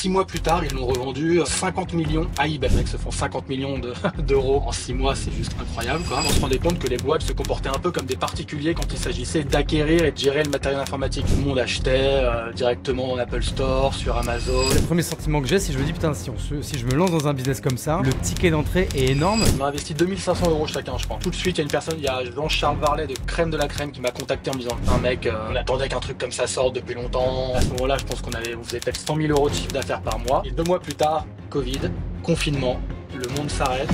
6 mois plus tard, ils l'ont revendu 50 millions à eBay. Les mecs se font 50 millions d'euros en 6 mois, c'est juste incroyable, quoi. On se rendait compte que les boîtes se comportaient un peu comme des particuliers quand il s'agissait d'acquérir et de gérer le matériel informatique. Tout le monde achetait directement en Apple Store, sur Amazon. Le premier sentiment que j'ai, c'est que je me dis putain, si je me lance dans un business comme ça, le ticket d'entrée est énorme. On a investi 2500 euros chacun, je crois. Tout de suite, il y a Jean-Charles Varlet de Crème de la Crème qui m'a contacté en me disant un mec, on attendait qu'un truc comme ça sorte depuis longtemps. À ce moment-là, je pense on faisait peut-être 100 000 euros de chiffre d'affaires par mois. Et 2 mois plus tard, Covid, confinement, le monde s'arrête.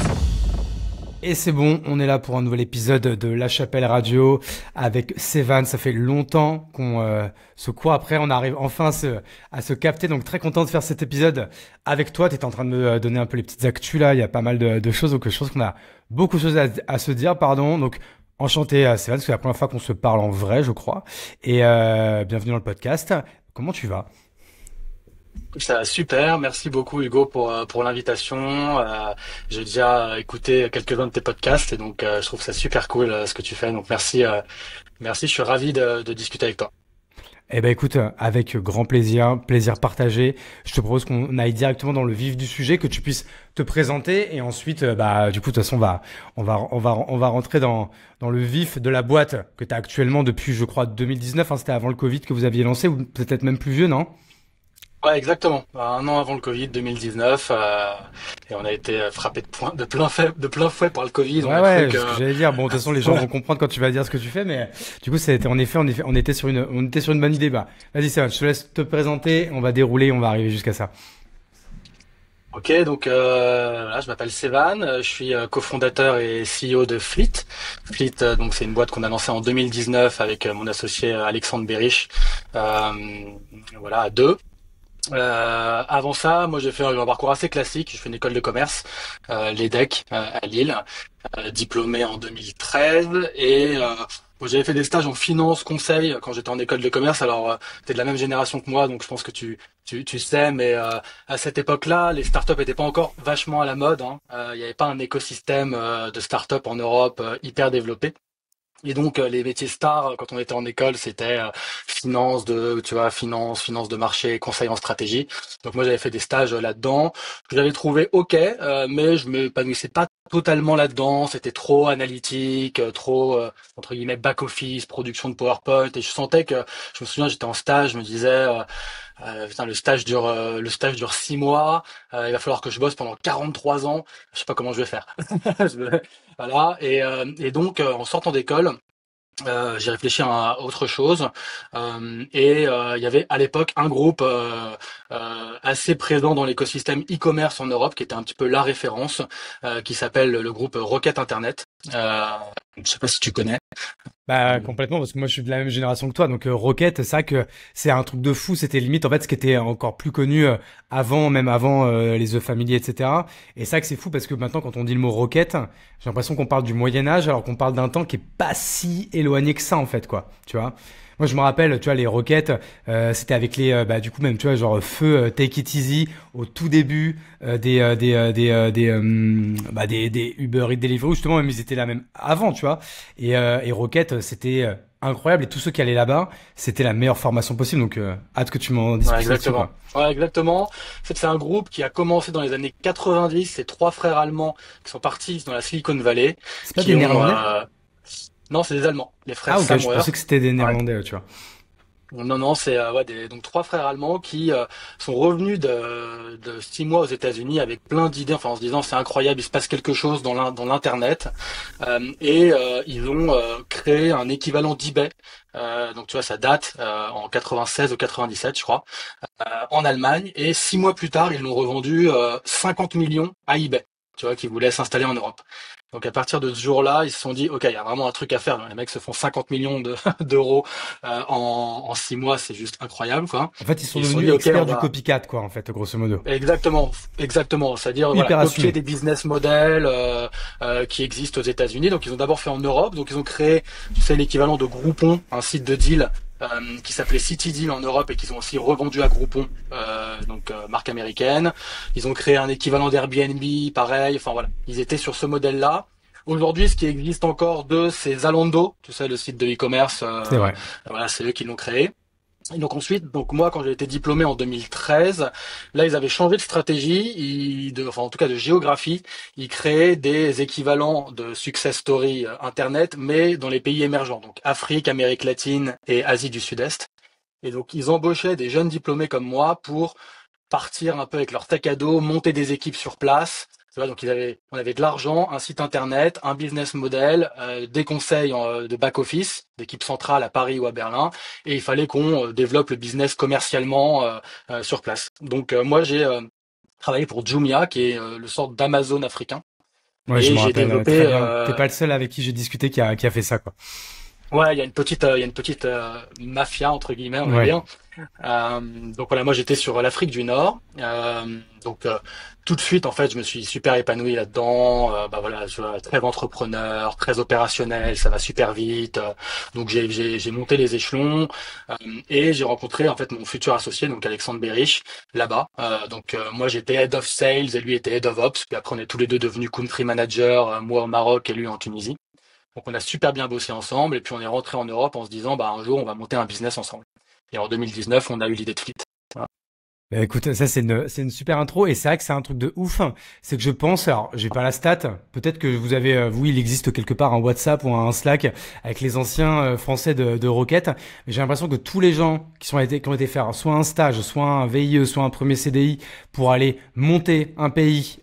Et c'est bon, on est là pour un nouvel épisode de La Chapelle Radio avec Sevan. Ça fait longtemps qu'on se court après, on arrive enfin à se capter. Donc très content de faire cet épisode avec toi. Tu étais en train de me donner un peu les petites actus là, il y a pas mal de choses, donc je pense qu'on a beaucoup de choses à se dire, pardon. Donc enchanté Sevan, c'est la première fois qu'on se parle en vrai, je crois. Et bienvenue dans le podcast. Comment tu vas ? Ça va super, merci beaucoup Hugo pour l'invitation. J'ai déjà écouté quelques-uns de tes podcasts et donc je trouve ça super cool ce que tu fais. Donc merci, je suis ravi de discuter avec toi. Eh ben écoute, avec grand plaisir partagé. Je te propose qu'on aille directement dans le vif du sujet, que tu puisses te présenter et ensuite, du coup, de toute façon, on va rentrer dans le vif de la boîte que tu as actuellement depuis, je crois, 2019. Hein, c'était avant le Covid que vous aviez lancé, ou peut-être même plus vieux, non ? Ouais, exactement. Un an avant le Covid, 2019, et on a été frappé de plein fouet par le Covid. Ouais, ce que j'allais dire. Bon, de toute façon, les gens vont comprendre quand tu vas dire ce que tu fais, mais du coup, c'était en effet, on était sur une bonne idée. Vas-y, Sevan, je te laisse te présenter. On va dérouler, on va arriver jusqu'à ça. Ok, donc voilà, je m'appelle Sevan, je suis cofondateur et CEO de Fleet. Fleet, donc c'est une boîte qu'on a lancée en 2019 avec mon associé Alexandre Berich, voilà, à deux. Avant ça, moi j'ai fait un parcours assez classique. Je fais une école de commerce, l'EDEC à Lille, diplômé en 2013 et moi, j'avais fait des stages en finance, conseil quand j'étais en école de commerce. Alors t'es de la même génération que moi, donc je pense que tu sais, mais à cette époque-là, les startups étaient pas encore vachement à la mode. Hein. Il n'y avait pas un écosystème de startups en Europe hyper développé. Et donc les métiers stars quand on était en école, c'était finance de marché, conseil en stratégie. Donc moi j'avais fait des stages là-dedans. J'avais trouvé OK, mais je m'épanouissais pas totalement là-dedans. C'était trop analytique, trop entre guillemets back office, production de PowerPoint. Et je sentais que, je me souviens, j'étais en stage, je me disais putain, le stage dure 6 mois. Il va falloir que je bosse pendant 43 ans. Je sais pas comment je vais faire. Voilà. Et donc, en sortant d'école, j'ai réfléchi à autre chose. Il y avait à l'époque un groupe assez présent dans l'écosystème e-commerce en Europe, qui était un petit peu la référence, qui s'appelle le groupe Rocket Internet. Je sais pas si tu connais. Complètement, parce que moi je suis de la même génération que toi, donc Rocket, c'est vrai que c'est un truc de fou, c'était limite en fait ce qui était encore plus connu avant les The Family, etc. Et c'est vrai que c'est fou parce que maintenant quand on dit le mot Rocket, j'ai l'impression qu'on parle du Moyen-Âge alors qu'on parle d'un temps qui est pas si éloigné que ça en fait, quoi, tu vois. Moi je me rappelle, tu vois, les Rockets, c'était avec les du coup même tu vois genre feu Take It Easy au tout début des Uber Eats Deliveroo, justement même ils étaient là même avant, tu vois. Et Rocket c'était incroyable, et tous ceux qui allaient là-bas, c'était la meilleure formation possible, donc hâte que tu m'en dises plus là-dessus, quoi. Ouais, exactement. En fait, c'est un groupe qui a commencé dans les années 90, c'est 3 frères allemands qui sont partis dans la Silicon Valley. C'est pas des Néerlandais? Non, c'est des Allemands, les frères Ah ok, Samwer. je pensais que c'était des Néerlandais, tu vois. Non, c'est donc 3 frères allemands qui sont revenus de 6 mois aux États-Unis avec plein d'idées, enfin en se disant c'est incroyable, il se passe quelque chose dans l'internet, ils ont créé un équivalent d'eBay. Donc tu vois, ça date en 96 ou 97, je crois, en Allemagne, et 6 mois plus tard, ils l'ont revendu 50 millions à eBay, tu vois, qui voulait s'installer en Europe. Donc à partir de ce jour-là, ils se sont dit, ok, il y a vraiment un truc à faire. Les mecs se font 50 millions d'euros en 6 mois, c'est juste incroyable, quoi. En fait, ils sont devenus experts du copycat, quoi, en fait, grosso modo. Exactement. C'est-à-dire copier des business models qui existent aux États-Unis. Donc ils ont d'abord fait en Europe. Donc ils ont créé, tu sais, l'équivalent de Groupon, un site de deal qui s'appelait CityDeal en Europe et qu'ils ont aussi revendu à Groupon, marque américaine. Ils ont créé un équivalent d'Airbnb, pareil. Enfin voilà, ils étaient sur ce modèle-là. Aujourd'hui, ce qui existe encore c'est Zalando, tu sais, le site de e-commerce. C'est vrai. Voilà, c'est eux qui l'ont créé. Et donc ensuite, donc moi quand j'ai été diplômé en 2013, là ils avaient changé de stratégie, enfin en tout cas de géographie, ils créaient des équivalents de success story internet, mais dans les pays émergents, donc Afrique, Amérique latine et Asie du Sud-Est. Et donc ils embauchaient des jeunes diplômés comme moi pour partir un peu avec leur sac à dos, monter des équipes sur place. Tu vois, donc on avait de l'argent, un site internet, un business model, des conseils de back office, d'équipe centrale à Paris ou à Berlin, et il fallait qu'on développe le business commercialement sur place. Donc moi j'ai travaillé pour Jumia, qui est le sort d'Amazon africain, Ouais, je et me j'ai rappelle développé très bien. T'es pas le seul avec qui j'ai discuté qui a fait ça, quoi. ouais, il y a une petite mafia entre guillemets, on va Ouais. dire. Donc voilà, moi j'étais sur l'Afrique du Nord. Donc tout de suite en fait, je me suis super épanoui là-dedans. Bah voilà, je suis très entrepreneur, très opérationnel, ça va super vite. Donc j'ai monté les échelons euh, et j'ai rencontré en fait mon futur associé, donc Alexandre Berich, là-bas. Donc moi j'étais head of sales et lui était head of ops. Puis après on est tous les deux devenus country manager, moi au Maroc et lui en Tunisie. Donc on a super bien bossé ensemble et puis on est rentré en Europe en se disant bah un jour on va monter un business ensemble. Et en 2019, on a eu l'idée de Fleet. Voilà. Bah, écoute, ça c'est une super intro et c'est vrai que c'est un truc de ouf. C'est que je pense, alors j'ai pas la stat, peut-être que vous avez, vous il existe quelque part un WhatsApp ou un Slack avec les anciens français de Rocket, mais j'ai l'impression que tous les gens qui ont été faire soit un stage, soit un VIE, soit un premier CDI pour aller monter un pays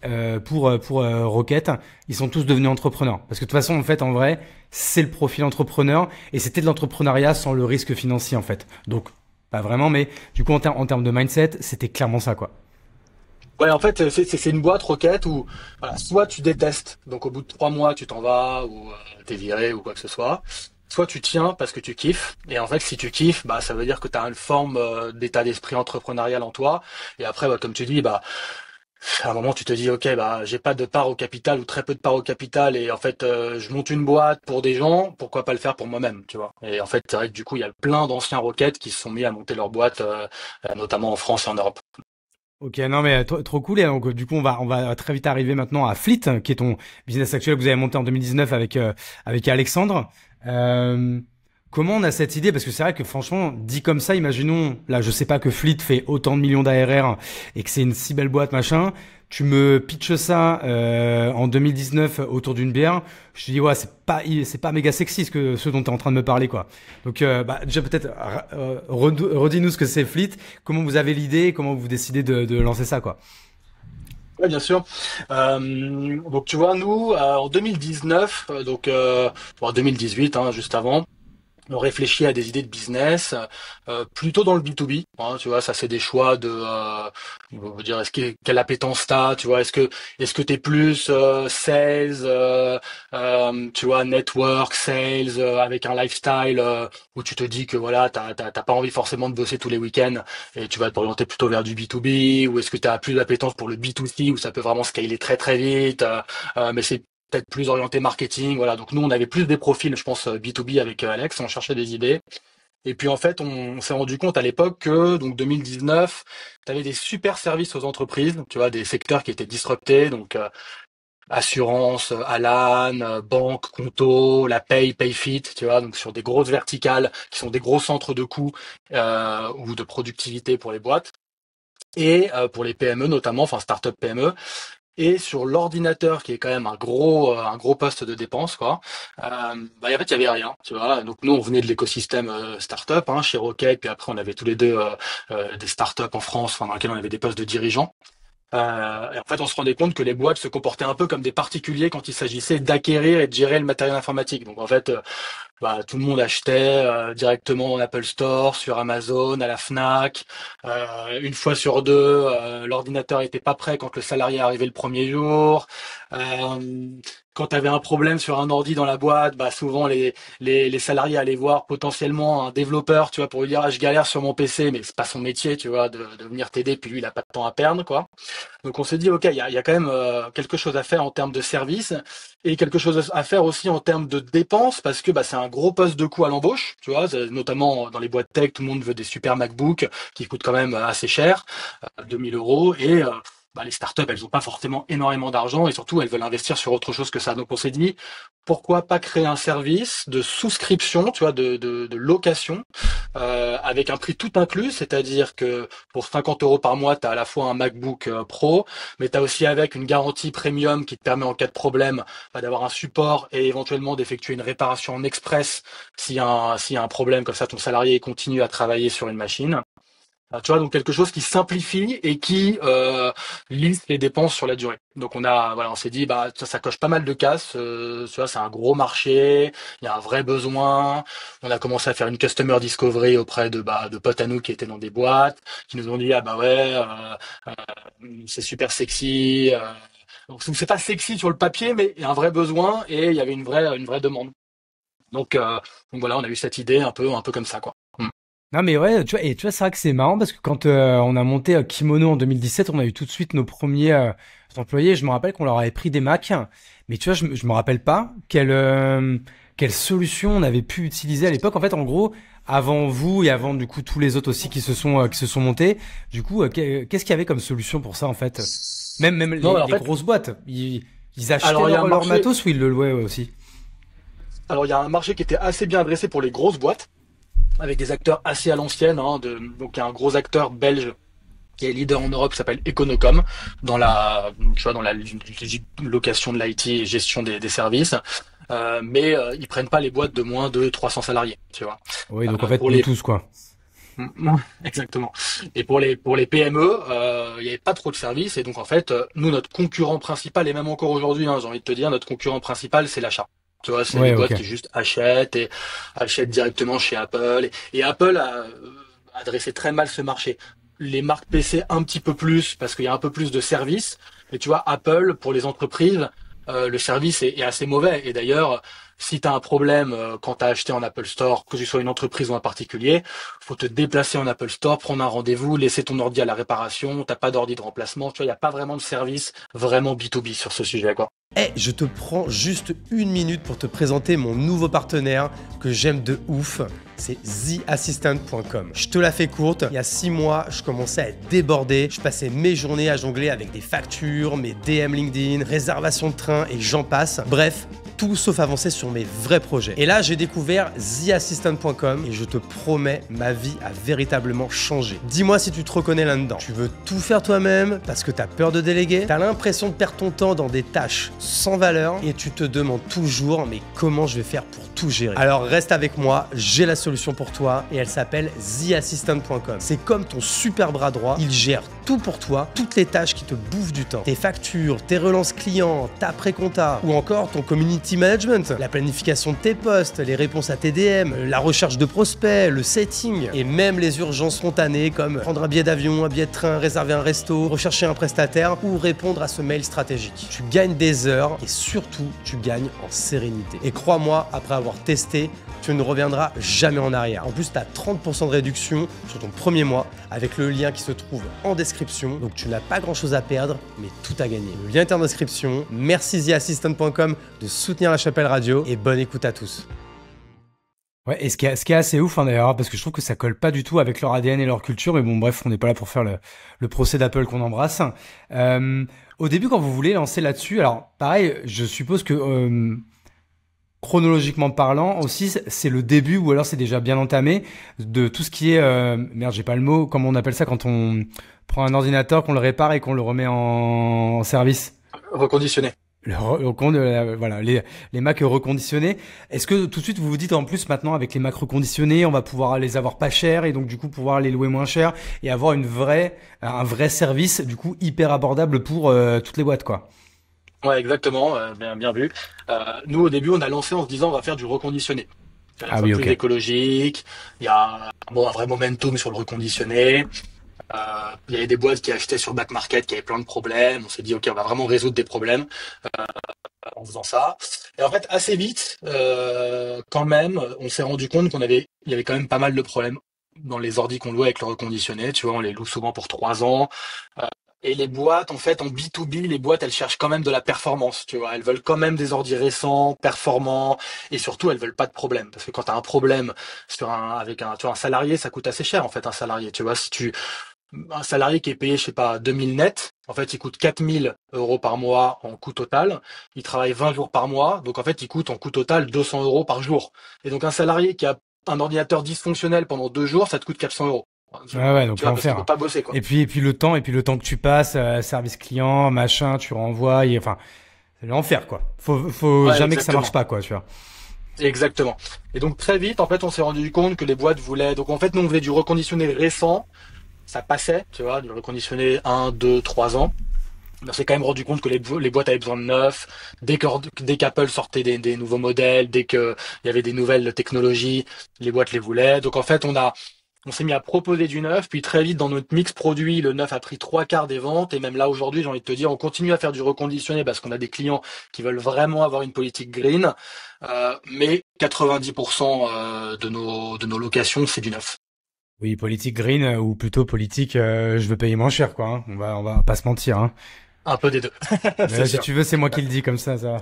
pour Rocket, ils sont tous devenus entrepreneurs. Parce que de toute façon en fait en vrai c'est le profil entrepreneur et c'était de l'entrepreneuriat sans le risque financier en fait. Donc pas vraiment, mais du coup, en termes de mindset, c'était clairement ça, quoi. Ouais, en fait, c'est une boîte Rocket où voilà, soit tu détestes, donc au bout de 3 mois, tu t'en vas ou t'es viré ou quoi que ce soit. Soit tu tiens parce que tu kiffes. Et en fait, si tu kiffes, bah ça veut dire que tu as une forme d'état d'esprit entrepreneurial en toi. Et après, bah, comme tu dis, bah à un moment, tu te dis, ok, bah, j'ai pas de part au capital ou très peu de part au capital et en fait, je monte une boîte pour des gens, pourquoi pas le faire pour moi-même, tu vois. Et en fait, c'est vrai que du coup, il y a plein d'anciens Rockets qui se sont mis à monter leur boîte, notamment en France et en Europe. Ok, non mais trop cool. Et donc du coup, on va très vite arriver maintenant à Fleet, qui est ton business actuel que vous avez monté en 2019 avec Alexandre. Euh, Comment on a cette idée? Parce que c'est vrai que franchement, dit comme ça, imaginons, là, je sais pas que Fleet fait autant de millions d'ARR et que c'est une si belle boîte, machin. Tu me pitches ça en 2019 autour d'une bière. Je te dis ouais, c'est pas méga sexy ce dont tu es en train de me parler quoi. Donc bah, déjà peut-être redis-nous ce que c'est Fleet, comment vous avez l'idée, comment vous décidez de lancer ça quoi. Oui, bien sûr. Donc tu vois, nous, en 2019, bon, 2018, hein, juste avant, on réfléchit à des idées de business, plutôt dans le B2B. Hein, tu vois, ça c'est des choix de, on va dire, quelle appétence t'as, tu vois, est-ce que t'es plus sales, tu vois, network, sales, avec un lifestyle où tu te dis que voilà, t'as pas envie forcément de bosser tous les week-ends et tu vas t'orienter plutôt vers du B2B, ou est-ce que t'as plus d'appétence pour le B2C où ça peut vraiment scaler très très vite, mais c'est peut-être plus orienté marketing, voilà. Donc nous, on avait plus des profils, je pense, B2B avec Alex, on cherchait des idées. Et puis en fait, on s'est rendu compte à l'époque que, donc 2019, tu avais des super services aux entreprises, tu vois, des secteurs qui étaient disruptés, donc assurance, Alan, banque, Conto, la paye, Payfit, tu vois, donc sur des grosses verticales qui sont des gros centres de coûts ou de productivité pour les boîtes. Et pour les PME notamment, enfin start-up PME, et sur l'ordinateur qui est quand même un gros poste de dépense quoi. Bah en fait il y avait rien, tu vois. Donc nous on venait de l'écosystème startup hein, chez Rocket, puis après on avait tous les deux des startups en France, enfin, dans lesquels on avait des postes de dirigeants. Et en fait, on se rendait compte que les boîtes se comportaient un peu comme des particuliers quand il s'agissait d'acquérir et de gérer le matériel informatique. Donc en fait, bah, tout le monde achetait directement en Apple Store, sur Amazon, à la Fnac. Une fois sur deux, l'ordinateur était pas prêt quand le salarié arrivait le premier jour. Euh, Quand tu avais un problème sur un ordi dans la boîte, bah souvent les salariés allaient voir potentiellement un développeur, tu vois, pour lui dire ah, je galère sur mon PC, mais c'est pas son métier, tu vois, de venir t'aider, puis lui il a pas de temps à perdre, quoi. Donc on s'est dit ok, il y a quand même quelque chose à faire en termes de service et quelque chose à faire aussi en termes de dépenses parce que bah, c'est un gros poste de coût à l'embauche, tu vois, notamment dans les boîtes tech, tout le monde veut des super MacBook qui coûtent quand même assez cher, 2000 euros et les startups, elles n'ont pas forcément énormément d'argent et surtout, elles veulent investir sur autre chose que ça. Donc, on s'est dit, pourquoi pas créer un service de souscription, tu vois, de location, avec un prix tout inclus, c'est-à-dire que pour 50 euros par mois, tu as à la fois un MacBook Pro, mais tu as aussi avec une garantie premium qui te permet en cas de problème d'avoir un support et éventuellement d'effectuer une réparation en express s'il y a un problème comme ça, ton salarié continue à travailler sur une machine. Tu vois, donc quelque chose qui simplifie et qui lisse les dépenses sur la durée. Donc on s'est dit, ça coche pas mal de cases. Tu vois, c'est un gros marché, il y a un vrai besoin. On a commencé à faire une customer discovery auprès de potes à nous qui étaient dans des boîtes, qui nous ont dit, ah bah ouais, c'est super sexy. Donc c'est pas sexy sur le papier, mais il y a un vrai besoin et il y avait une vraie demande. Donc, euh, donc voilà, on a eu cette idée un peu comme ça, quoi. Mm. Non mais ouais, tu vois, c'est vrai que c'est marrant parce que quand on a monté Kimono en 2017, on a eu tout de suite nos premiers employés. Je me rappelle qu'on leur avait pris des Macs, mais tu vois, je me rappelle pas quelle solution on avait pu utiliser à l'époque. En fait, en gros, avant vous et avant du coup tous les autres aussi qui se sont montés, du coup, qu'est-ce qu'il y avait comme solution pour ça en fait? Même Non, mais les, en les fait, grosses boîtes, ils achetaient alors il y a un leur marché. matos ou ils le louaient aussi? Alors, il y a un marché qui était assez bien adressé pour les grosses boîtes, avec des acteurs assez à l'ancienne. Donc, il y a un gros acteur belge qui est leader en Europe qui s'appelle Econocom dans la location de l'IT et gestion des services. Mais ils prennent pas les boîtes de moins de 300 salariés, tu vois. Oui, donc en fait Pour nous les tous quoi. Exactement. Et pour les PME, il n'y avait pas trop de services et donc en fait, nous notre concurrent principal et même encore aujourd'hui, j'ai envie de te dire, notre concurrent principal c'est l'achat. Tu vois, c'est les Ouais, boîtes ok. qui juste achètent et achètent directement chez Apple. Et Apple a adressé très mal ce marché. Les marques PC un petit peu plus parce qu'il y a un peu plus de services. Mais tu vois, Apple pour les entreprises, le service est assez mauvais. Et d'ailleurs, si tu as un problème quand tu as acheté en Apple Store, que tu sois une entreprise ou un particulier, faut te déplacer en Apple Store, prendre un rendez-vous, laisser ton ordi à la réparation, t'as pas d'ordi de remplacement, tu vois, il n'y a pas vraiment de service vraiment B2B sur ce sujet, quoi. Eh, je te prends juste une minute pour te présenter mon nouveau partenaire que j'aime de ouf. C'est TheAssistant.com. Je te la fais courte. Il y a 6 mois, je commençais à être débordé. Je passais mes journées à jongler avec des factures, mes DM LinkedIn, réservations de train et j'en passe. Bref, tout sauf avancer sur mes vrais projets. Et là, j'ai découvert TheAssistant.com et je te promets, ma vie a véritablement changé. Dis-moi si tu te reconnais là-dedans. Tu veux tout faire toi-même parce que t'as peur de déléguer, t'as l'impression de perdre ton temps dans des tâches sans valeur et tu te demandes toujours mais comment je vais faire pour tout gérer. Alors reste avec moi, j'ai la solution pour toi et elle s'appelle TheAssistant.com. C'est comme ton super bras droit, il gère tout pour toi, toutes les tâches qui te bouffent du temps. Tes factures, tes relances clients, ta pré-compta ou encore ton community management, la planification de tes posts, les réponses à tes DM, la recherche de prospects, le setting et même les urgences spontanées comme prendre un billet d'avion, un billet de train, réserver un resto, rechercher un prestataire ou répondre à ce mail stratégique. Tu gagnes des heures et surtout tu gagnes en sérénité. Et crois-moi, après avoir testé, tu ne reviendras jamais en arrière. En plus, tu as 30% de réduction sur ton premier mois avec le lien qui se trouve en description. Donc tu n'as pas grand-chose à perdre, mais tout à gagner. Le lien est en description. Merci TheAssistant.com de soutenir la Chapelle Radio et bonne écoute à tous. Ouais, et ce qui est assez ouf, hein, d'ailleurs, parce que je trouve que ça colle pas du tout avec leur ADN et leur culture, mais bon, bref, on n'est pas là pour faire le procès d'Apple qu'on embrasse. Euh, Au début, quand vous voulez lancer là-dessus, alors, pareil, je suppose que, chronologiquement parlant, aussi, c'est le début, ou alors c'est déjà bien entamé, de tout ce qui est, merde, j'ai pas le mot, comment on appelle ça quand on prend un ordinateur, qu'on le répare et qu'on le remet en service? Reconditionné. Voilà, les Macs reconditionnés. Est-ce que tout de suite vous vous dites en plus maintenant avec les Macs reconditionnés, on va pouvoir les avoir pas cher et donc du coup pouvoir les louer moins cher et avoir un vrai service du coup hyper abordable pour toutes les boîtes quoi. Ouais, exactement, bien vu. Nous, au début, on a lancé en se disant on va faire du reconditionné. C'est à la Ah fois oui, plus ok. écologique, il y a un vrai momentum sur le reconditionné. Il y avait des boîtes qui achetaient sur Back Market qui avaient plein de problèmes. On s'est dit ok, on va vraiment résoudre des problèmes en faisant ça. Et en fait, assez vite, quand même, on s'est rendu compte il y avait quand même pas mal de problèmes dans les ordis qu'on louait avec le reconditionné. Tu vois, on les loue souvent pour 3 ans. Et les boîtes, en fait, en B2B, les boîtes, elles cherchent quand même de la performance, tu vois. Elles veulent quand même des ordis récents, performants, et surtout, elles veulent pas de problème. Parce que quand tu as un problème tu vois, un salarié, ça coûte assez cher, en fait, un salarié. Tu vois, un salarié qui est payé, je sais pas, 2000 net, En fait, il coûte 4 000 € par mois en coût total. Il travaille 20 jours par mois. Donc, en fait, il coûte en coût total 200 € par jour. Et donc, un salarié qui a un ordinateur dysfonctionnel pendant 2 jours, ça te coûte 400 €. Ouais, donc Tu vois, parce qu'il l'enfer. peut pas bosser, quoi. Et puis le temps que tu passes, service client, machin, tu renvoies, enfin, c'est l'enfer, quoi. Faut Ouais, jamais que ça marche exactement. pas, quoi, tu vois. Exactement. Et donc, très vite, en fait, on s'est rendu compte que les boîtes voulaient, donc, en fait, nous, on faisait du reconditionné récent. Ça passait, tu vois, du reconditionné 1, 2, 3 ans. On s'est quand même rendu compte que les boîtes avaient besoin de neuf. Dès qu'Apple sortait des nouveaux modèles, dès qu'il y avait des nouvelles technologies, les boîtes les voulaient. Donc en fait, on s'est mis à proposer du neuf, puis très vite dans notre mix produit, le neuf a pris 3 quarts des ventes. Et même là aujourd'hui, j'ai envie de te dire, on continue à faire du reconditionné parce qu'on a des clients qui veulent vraiment avoir une politique green. Mais 90% de nos locations, c'est du neuf. Oui, politique green ou plutôt politique, je veux payer moins cher, quoi. Hein. On va pas se mentir. Hein. Un peu des deux, c'est Si sûr. tu veux, c'est moi qui le dis comme ça va.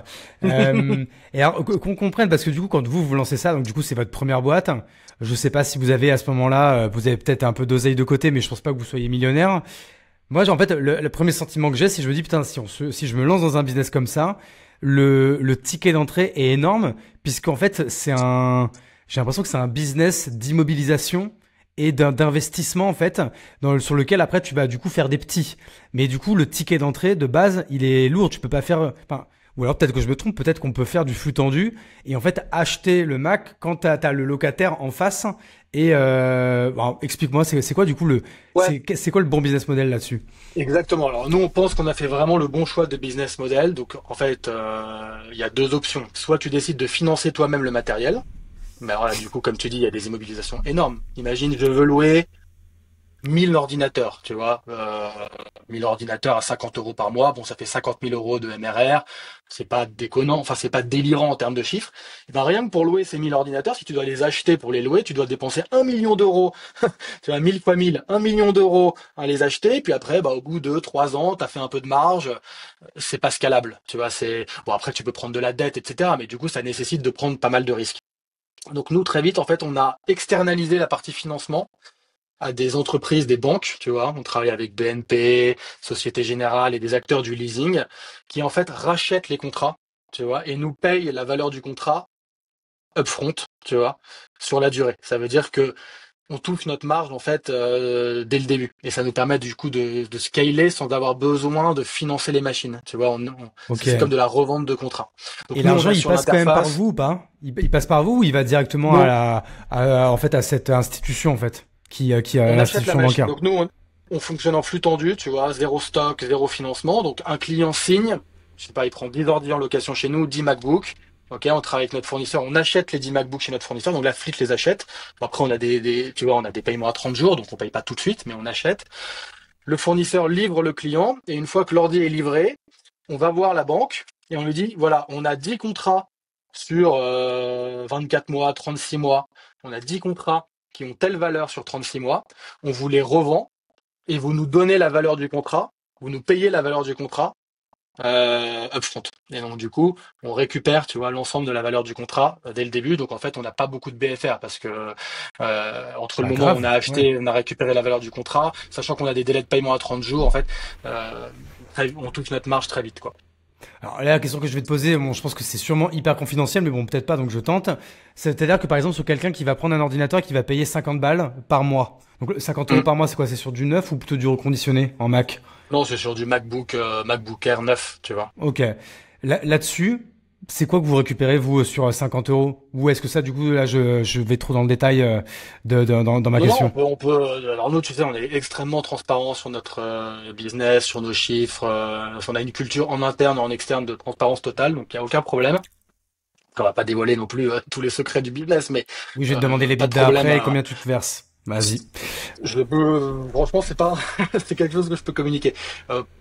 Et alors qu'on comprenne, parce que du coup, quand vous lancez ça, donc du coup, c'est votre première boîte. Je sais pas si vous avez à ce moment-là, vous avez peut-être un peu d'oseille de côté, mais je pense pas que vous soyez millionnaire. Moi, en fait, le premier sentiment que j'ai, c'est je me dis putain, si je me lance dans un business comme ça, le ticket d'entrée est énorme, puisqu'en fait, j'ai l'impression que c'est un business d'immobilisation et d'investissement en fait sur lequel après tu vas du coup faire des petits, mais du coup le ticket d'entrée de base il est lourd, tu peux pas faire, enfin, ou alors peut-être que je me trompe, peut-être qu'on peut faire du flux tendu et en fait acheter le Mac quand t'as le locataire en face et bon, explique-moi c'est quoi du coup Ouais. c'est quoi le bon business model là-dessus? Exactement. Alors nous, on pense qu'on a fait vraiment le bon choix de business model. Donc en fait, il y a deux options. Soit tu décides de financer toi-même le matériel. Mais alors là, du coup, comme tu dis, il y a des immobilisations énormes. Imagine, je veux louer 1 000 ordinateurs, tu vois. 1 000 ordinateurs à 50 € par mois. Bon, ça fait 50 000 € de MRR. C'est pas déconnant, enfin, c'est pas délirant en termes de chiffres. Et ben, rien que pour louer ces 1 000 ordinateurs, si tu dois les acheter pour les louer, tu dois dépenser 1 million d'euros. Tu vois, 1000 fois 1000, 1 million d'euros à les acheter. Puis après, bah, au bout de 3 ans, t'as fait un peu de marge. C'est pas scalable. Tu vois, bon, après, tu peux prendre de la dette, etc. Mais du coup, ça nécessite de prendre pas mal de risques. Donc nous, très vite, en fait, on a externalisé la partie financement à des entreprises, des banques, tu vois. On travaille avec BNP, Société Générale et des acteurs du leasing qui, en fait, rachètent les contrats, tu vois, et nous payent la valeur du contrat upfront, tu vois, sur la durée. Ça veut dire que on touche notre marge, en fait, dès le début. Et ça nous permet, du coup, de scaler sans avoir besoin de financer les machines. Tu vois, Ok. c'est comme de la revente de contrats. Et Donc nous, on l'argent, a il sur passe quand même par l'interface. vous ou pas? Il passe par vous ou il va directement Non, en fait, à cette institution, en fait, qui a on achète la l'institution machine. bancaire? Donc nous, on fonctionne en flux tendu, tu vois, zéro stock, zéro financement. Donc un client signe, je sais pas, il prend 10 ordi en location chez nous, 10 MacBook. Ok, on travaille avec notre fournisseur, on achète les 10 MacBook chez notre fournisseur, donc la fleet les achète. Bon, après, on a tu vois, on a des paiements à 30 jours, donc on paye pas tout de suite, mais on achète. Le fournisseur livre le client, et une fois que l'ordi est livré, on va voir la banque, et on lui dit, voilà, on a 10 contrats sur 24 mois, 36 mois. On a 10 contrats qui ont telle valeur sur 36 mois. On vous les revend et vous nous donnez la valeur du contrat. Vous nous payez la valeur du contrat upfront. Et donc du coup, on récupère, tu vois, l'ensemble de la valeur du contrat dès le début. Donc en fait, on n'a pas beaucoup de BFR parce que entre le Bah moment où on grave, a ouais. acheté, on a récupéré la valeur du contrat, sachant qu'on a des délais de paiement à 30 jours, en fait, on touche notre marge très vite, quoi. Alors là, la question que je vais te poser, bon, je pense que c'est sûrement hyper confidentiel, mais bon, peut-être pas, donc je tente. C'est-à-dire que par exemple, sur quelqu'un qui va prendre un ordinateur et qui va payer 50 balles par mois. Donc 50 € Mm. par mois, c'est quoi? C'est sur du neuf ou plutôt du reconditionné en Mac? Non, c'est sur du MacBook Air 9, tu vois. Ok. Là-dessus, c'est quoi que vous récupérez, vous, sur 50 euros? Ou est-ce que ça, du coup, là, je vais trop dans le détail dans ma Non, non, question? alors nous, tu sais, on est extrêmement transparent sur notre business, sur nos chiffres. On a une culture en interne et en externe de transparence totale, donc il n'y a aucun problème. On va pas dévoiler non plus tous les secrets du business, mais Oui, je vais te demander les pas bits de problème d'après et à. combien tu te verses. Vas-y. Je peux, franchement, c'est pas, c'est quelque chose que je peux communiquer.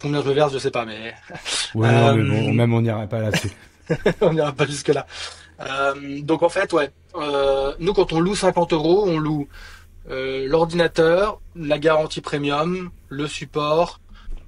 Combien je me verse, je sais pas, mais Ouais, non, mais bon, euh, même on n'irait pas là-dessus. on n'ira pas jusque là. Donc en fait, ouais, nous quand on loue 50 €, on loue l'ordinateur, la garantie premium, le support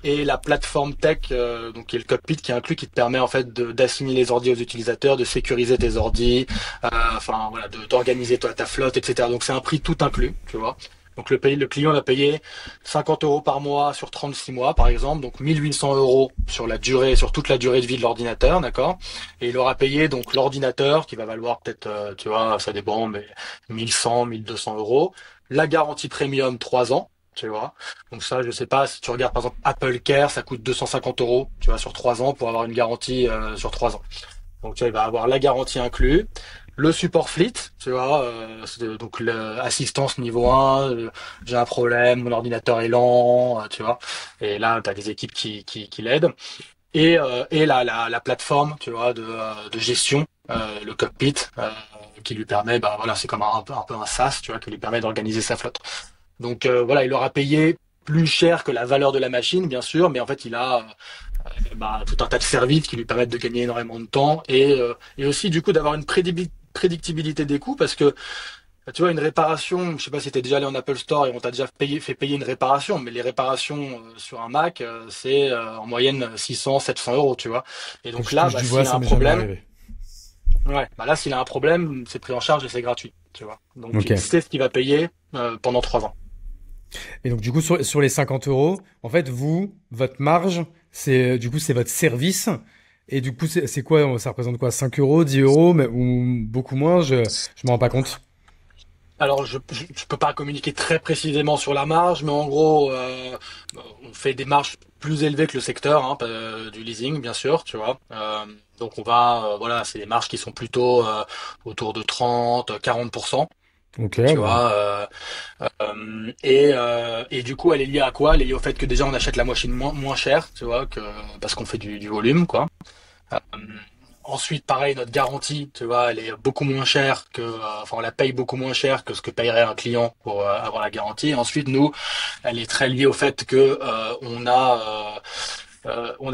et la plateforme tech, donc qui est le cockpit qui est inclus, qui te permet en fait d'assigner les ordis aux utilisateurs, de sécuriser tes ordis, enfin voilà, d'organiser ta flotte, etc. Donc c'est un prix tout inclus, tu vois. Donc le client va payer 50 euros par mois sur 36 mois, par exemple, donc 1800 euros sur la durée, sur toute la durée de vie de l'ordinateur, d'accord? Et il aura payé donc l'ordinateur qui va valoir peut-être, tu vois, ça dépend, mais 1100, 1200 euros. La garantie premium 3 ans. Tu vois. Donc ça, je sais pas, si tu regardes par exemple Apple Care, ça coûte 250 euros, tu vois, sur 3 ans pour avoir une garantie sur 3 ans. Donc tu vois, il va avoir la garantie inclus, le support fleet, tu vois, donc l'assistance niveau 1, j'ai un problème, mon ordinateur est lent, tu vois. Et là, tu as des équipes qui l'aident. Et la plateforme, tu vois, de gestion, le cockpit, qui lui permet, bah voilà, c'est comme un peu un SaaS, tu vois, qui lui permet d'organiser sa flotte. Donc voilà, il aura payé plus cher que la valeur de la machine, bien sûr, mais en fait, il a tout un tas de services qui lui permettent de gagner énormément de temps et aussi du coup d'avoir une prédictibilité des coûts parce que tu vois une réparation, je sais pas si t'es déjà allé en Apple Store et on t'a déjà fait payer une réparation, mais les réparations sur un Mac c'est en moyenne 600, 700 euros, tu vois. Et Faut que donc je là, touche du bois, s'il a ça un m'est jamais problème, arrivé. ouais, bah là s'il a un problème, c'est pris en charge et c'est gratuit, tu vois. Donc Ok. il sait ce qu'il va payer pendant 3 ans. Et donc, du coup, sur les 50 euros, en fait, vous, votre marge, du coup, c'est votre service. Et du coup, c'est quoi? Ça représente quoi? 5 euros, 10 euros, mais, ou beaucoup moins? Je me rends pas compte. Alors, je peux pas communiquer très précisément sur la marge, mais en gros, on fait des marges plus élevées que le secteur hein, du leasing, bien sûr, tu vois. Donc, on va, voilà, c'est des marges qui sont plutôt autour de 30, 40%, Ok, tu bah. vois. Et du coup, elle est liée à quoi? Elle est liée au fait que déjà, on achète la machine moins chère, tu vois, parce qu'on fait du volume, quoi. Euh, Ensuite, pareil, notre garantie, tu vois, elle est beaucoup moins chère enfin, on la paye beaucoup moins cher que ce que payerait un client pour avoir la garantie. Et ensuite, nous, elle est très liée au fait que on a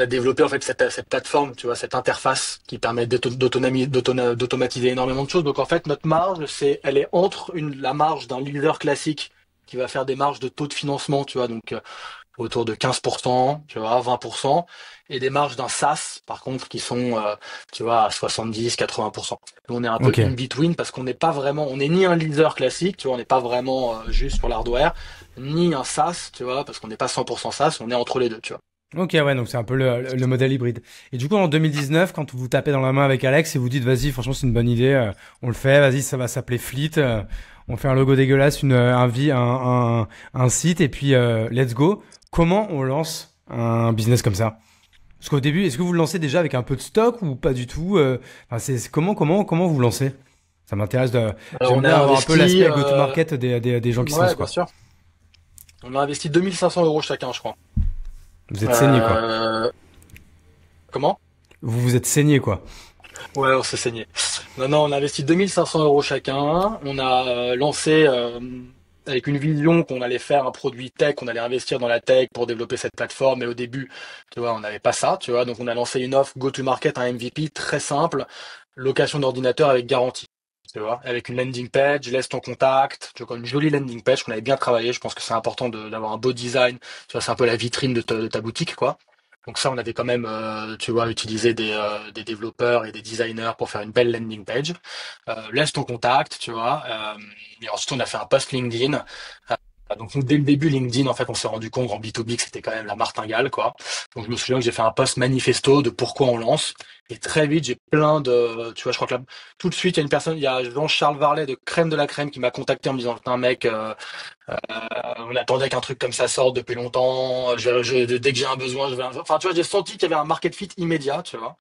développé en fait cette plateforme, tu vois, cette interface qui permet d'automatiser énormément de choses. Donc en fait, notre marge, elle est entre la marge d'un leader classique qui va faire des marges de taux de financement, tu vois, donc autour de 15%, tu vois, 20%, et des marges d'un SaaS, par contre, qui sont, tu vois, à 70, 80%. Nous, on est un peu Ok. in between parce qu'on n'est pas vraiment, on n'est ni un leader classique, tu vois, on n'est pas vraiment juste sur l'hardware, ni un SaaS, tu vois, parce qu'on n'est pas 100% SaaS, on est entre les deux, tu vois. Ok, ouais, donc c'est un peu le modèle hybride. Et du coup, en 2019, quand vous tapez dans la main avec Alex et vous dites, vas-y, franchement, c'est une bonne idée, on le fait, vas-y, ça va s'appeler Fleet, on fait un logo dégueulasse, un site, et puis let's go. Comment on lance un business comme ça? Parce qu'au début, est-ce que vous le lancez déjà avec un peu de stock ou pas du tout? Enfin, comment vous lancez? Ça m'intéresse Alors, j'aime on bien a avoir un peu investi, l'aspect go-to-market des gens qui se lancent, ouais, bien quoi. sûr. On a investi 2500 euros chacun, je crois. Vous êtes saigné, quoi. Euh, Comment? Vous vous êtes saigné, quoi. Ouais, on s'est saigné. Non, non, on a investi 2500 euros chacun. On a lancé avec une vision qu'on allait faire un produit tech, on allait investir dans la tech pour développer cette plateforme. Mais au début, tu vois, on n'avait pas ça, tu vois. Donc on a lancé une offre go-to-market, un MVP très simple, location d'ordinateur avec garantie. Tu vois, avec une landing page, laisse ton contact, tu vois, comme une jolie landing page qu'on avait bien travaillé. Je pense que c'est important d'avoir un beau design. Tu vois, c'est un peu la vitrine de ta boutique, quoi. Donc ça, on avait quand même, tu vois, utilisé des développeurs et des designers pour faire une belle landing page. Laisse ton contact, tu vois. Et ensuite, on a fait un post LinkedIn. Donc nous, dès le début, LinkedIn, en fait, on s'est rendu compte en B2B que c'était quand même la martingale, quoi. Donc je me souviens que j'ai fait un post manifesto de pourquoi on lance. Et très vite, j'ai plein tu vois, je crois que là, tout de suite, il y a Jean-Charles Varlet de Crème de la Crème qui m'a contacté en me disant, putain, mec, on attendait qu'un truc comme ça sorte depuis longtemps. Dès que j'ai un besoin, enfin, tu vois, j'ai senti qu'il y avait un market fit immédiat, tu vois.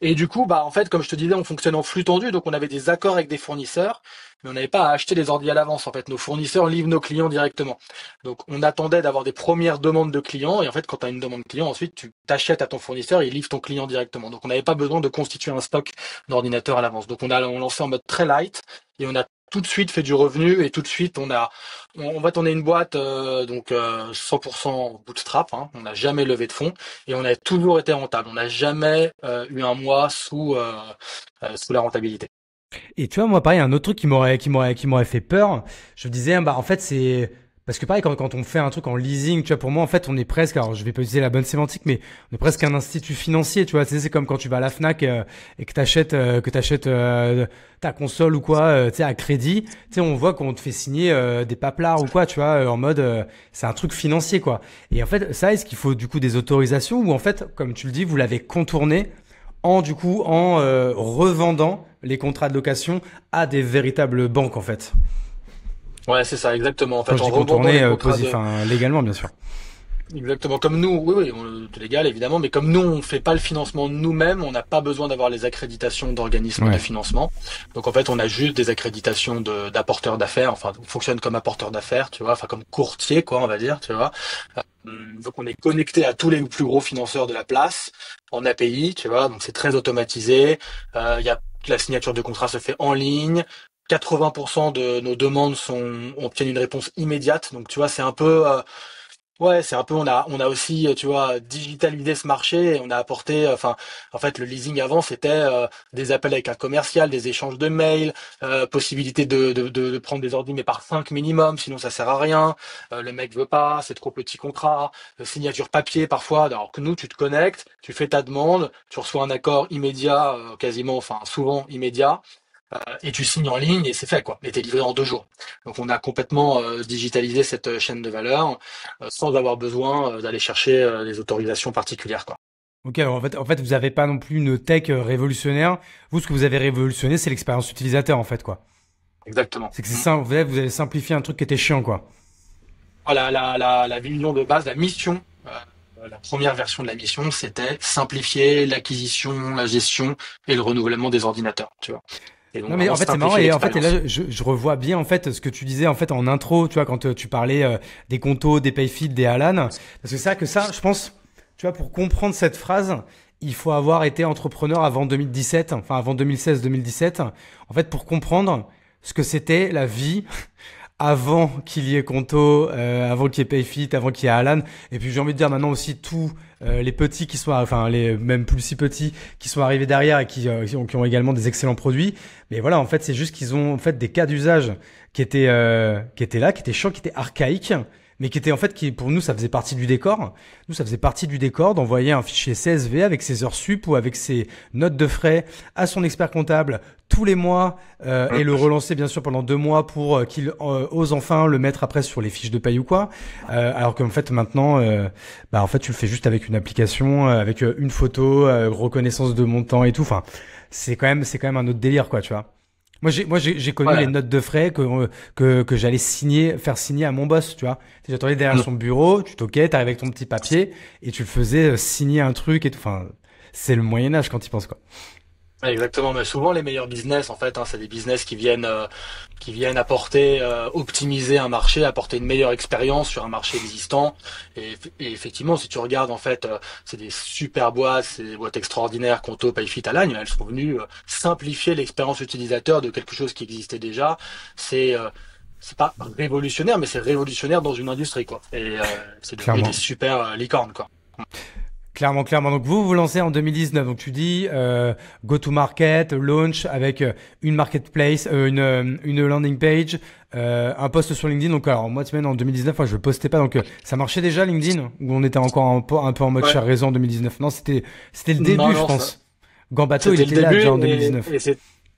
Et du coup, bah, en fait, comme je te disais, on fonctionne en flux tendu, donc on avait des accords avec des fournisseurs, mais on n'avait pas à acheter les ordi à l'avance. En fait, nos fournisseurs livrent nos clients directement. Donc, on attendait d'avoir des premières demandes de clients, et en fait, quand tu as une demande client, ensuite, tu t'achètes à ton fournisseur, et il livre ton client directement. Donc, on n'avait pas besoin de constituer un stock d'ordinateurs à l'avance. Donc, on lancé en mode très light, et on a tout de suite fait du revenu, et tout de suite, on va tourner une boîte, 100% bootstrap, hein. On n'a jamais levé de fonds. Et on a toujours été rentable. On n'a jamais eu un mois sous la rentabilité. Et tu vois, moi, pareil, un autre truc qui m'aurait fait peur. Je me disais, bah, en fait, c'est Parce que pareil, quand on fait un truc en leasing, tu vois, pour moi, en fait, on est presque, alors je vais pas utiliser la bonne sémantique, mais on est presque un institut financier, tu vois. C'est comme quand tu vas à la Fnac et que t'achètes ta console ou quoi, tu sais, à crédit. Tu sais, on voit qu'on te fait signer des paplards ou quoi, tu vois, en mode, c'est un truc financier, quoi. Et en fait, ça, est-ce qu'il faut du coup des autorisations ou en fait, comme tu le dis, vous l'avez contourné en revendant les contrats de location à des véritables banques, en fait. Ouais, c'est ça, exactement. En Quand fait, je en dis revendant contourné, les contrats enfin, légalement, bien sûr. exactement comme nous, oui, oui, c'est légal évidemment, mais comme nous, on fait pas le financement nous-mêmes, on n'a pas besoin d'avoir les accréditations d'organismes de Ouais. financement. Donc en fait, on a juste des accréditations d'apporteurs d'affaires. Enfin, on fonctionne comme apporteur d'affaires, tu vois, enfin comme courtier, quoi, on va dire, tu vois. Donc on est connecté à tous les plus gros financeurs de la place en API, tu vois. Donc c'est très automatisé. Il y a la signature de contrat se fait en ligne. 80% de nos demandes obtiennent une réponse immédiate. Donc tu vois, c'est un peu ouais, c'est un peu on a aussi tu vois digitalisé ce marché et on a apporté enfin en fait le leasing avant c'était des appels avec un commercial, des échanges de mails, possibilité de prendre des ordres mais par 5 minimum sinon ça sert à rien. Le mec veut pas, c'est trop petit contrat, signature papier parfois alors que nous tu te connectes, tu fais ta demande, tu reçois un accord immédiat quasiment enfin souvent immédiat et tu signes en ligne et c'est fait quoi. Et t'es livré en 2 jours. Donc on a complètement digitalisé cette chaîne de valeur sans avoir besoin d'aller chercher des autorisations particulières quoi. Ok, alors en fait, vous avez pas non plus une tech révolutionnaire. Vous, ce que vous avez révolutionné, c'est l'expérience utilisateur, en fait, quoi. Exactement. C'est que c'est ça, vous avez simplifié un truc qui était chiant, quoi. Voilà la vision de base, la mission. La première version de la mission, c'était simplifier l'acquisition, la gestion et le renouvellement des ordinateurs, tu vois. Et donc Non mais vraiment en fait c'est marrant simplifier et en fait et l'expérience. là je revois bien en fait ce que tu disais en fait en intro tu vois quand tu parlais des contos des payfit des Alan parce que c'est ça que ça je pense tu vois pour comprendre cette phrase il faut avoir été entrepreneur avant 2017 enfin avant 2016-2017 en fait pour comprendre ce que c'était la vie avant qu'il y ait Conto, avant qu'il y ait Payfit, avant qu'il y ait Alan, et puis j'ai envie de dire maintenant aussi tous les petits qui sont, enfin les même plus si petits qui sont arrivés derrière et qui ont également des excellents produits. Mais voilà, en fait, c'est juste qu'ils ont en fait des cas d'usage qui étaient là, qui étaient chiants, qui étaient archaïques, mais qui étaient en fait qui pour nous ça faisait partie du décor. Nous, ça faisait partie du décor d'envoyer un fichier CSV avec ses heures sup ou avec ses notes de frais à son expert comptable tous les mois et le relancer bien sûr pendant 2 mois pour qu'il ose enfin le mettre après sur les fiches de paye ou quoi. Alors qu'en fait maintenant, bah en fait tu le fais juste avec une application, avec une photo, reconnaissance de montant et tout. Enfin, c'est quand même un autre délire quoi, tu vois. Moi j'ai connu les Ouais. notes de frais que j'allais faire signer à mon boss, tu vois. J'attendais derrière son bureau, tu toquais, t'arrivais avec ton petit papier et tu le faisais signer un truc et tout. Enfin, c'est le Moyen Âge quand tu y penses quoi. Ouais, exactement, mais souvent les meilleurs business, en fait, hein, c'est des business qui viennent apporter, optimiser un marché, apporter une meilleure expérience sur un marché existant. Et effectivement, si tu regardes, en fait, c'est des super boîtes, c'est des boîtes extraordinaires, Conto, Payfit, Align, elles sont venues simplifier l'expérience utilisateur de quelque chose qui existait déjà. C'est pas révolutionnaire, mais c'est révolutionnaire dans une industrie, quoi. Et c'est devenu des Clairement. super licornes, quoi. Clairement, clairement. Donc vous lancez en 2019. Donc tu dis go to market, launch avec une marketplace, une landing page, un post sur LinkedIn. Donc alors moi semaine en 2019, moi, je postais pas. Donc ça marchait déjà LinkedIn ou on était encore un peu en mode Ouais. cher réseau en 2019. Non, c'était le Non, début, je non, pense. Gambato, il c'était le était là début déjà en 2019. et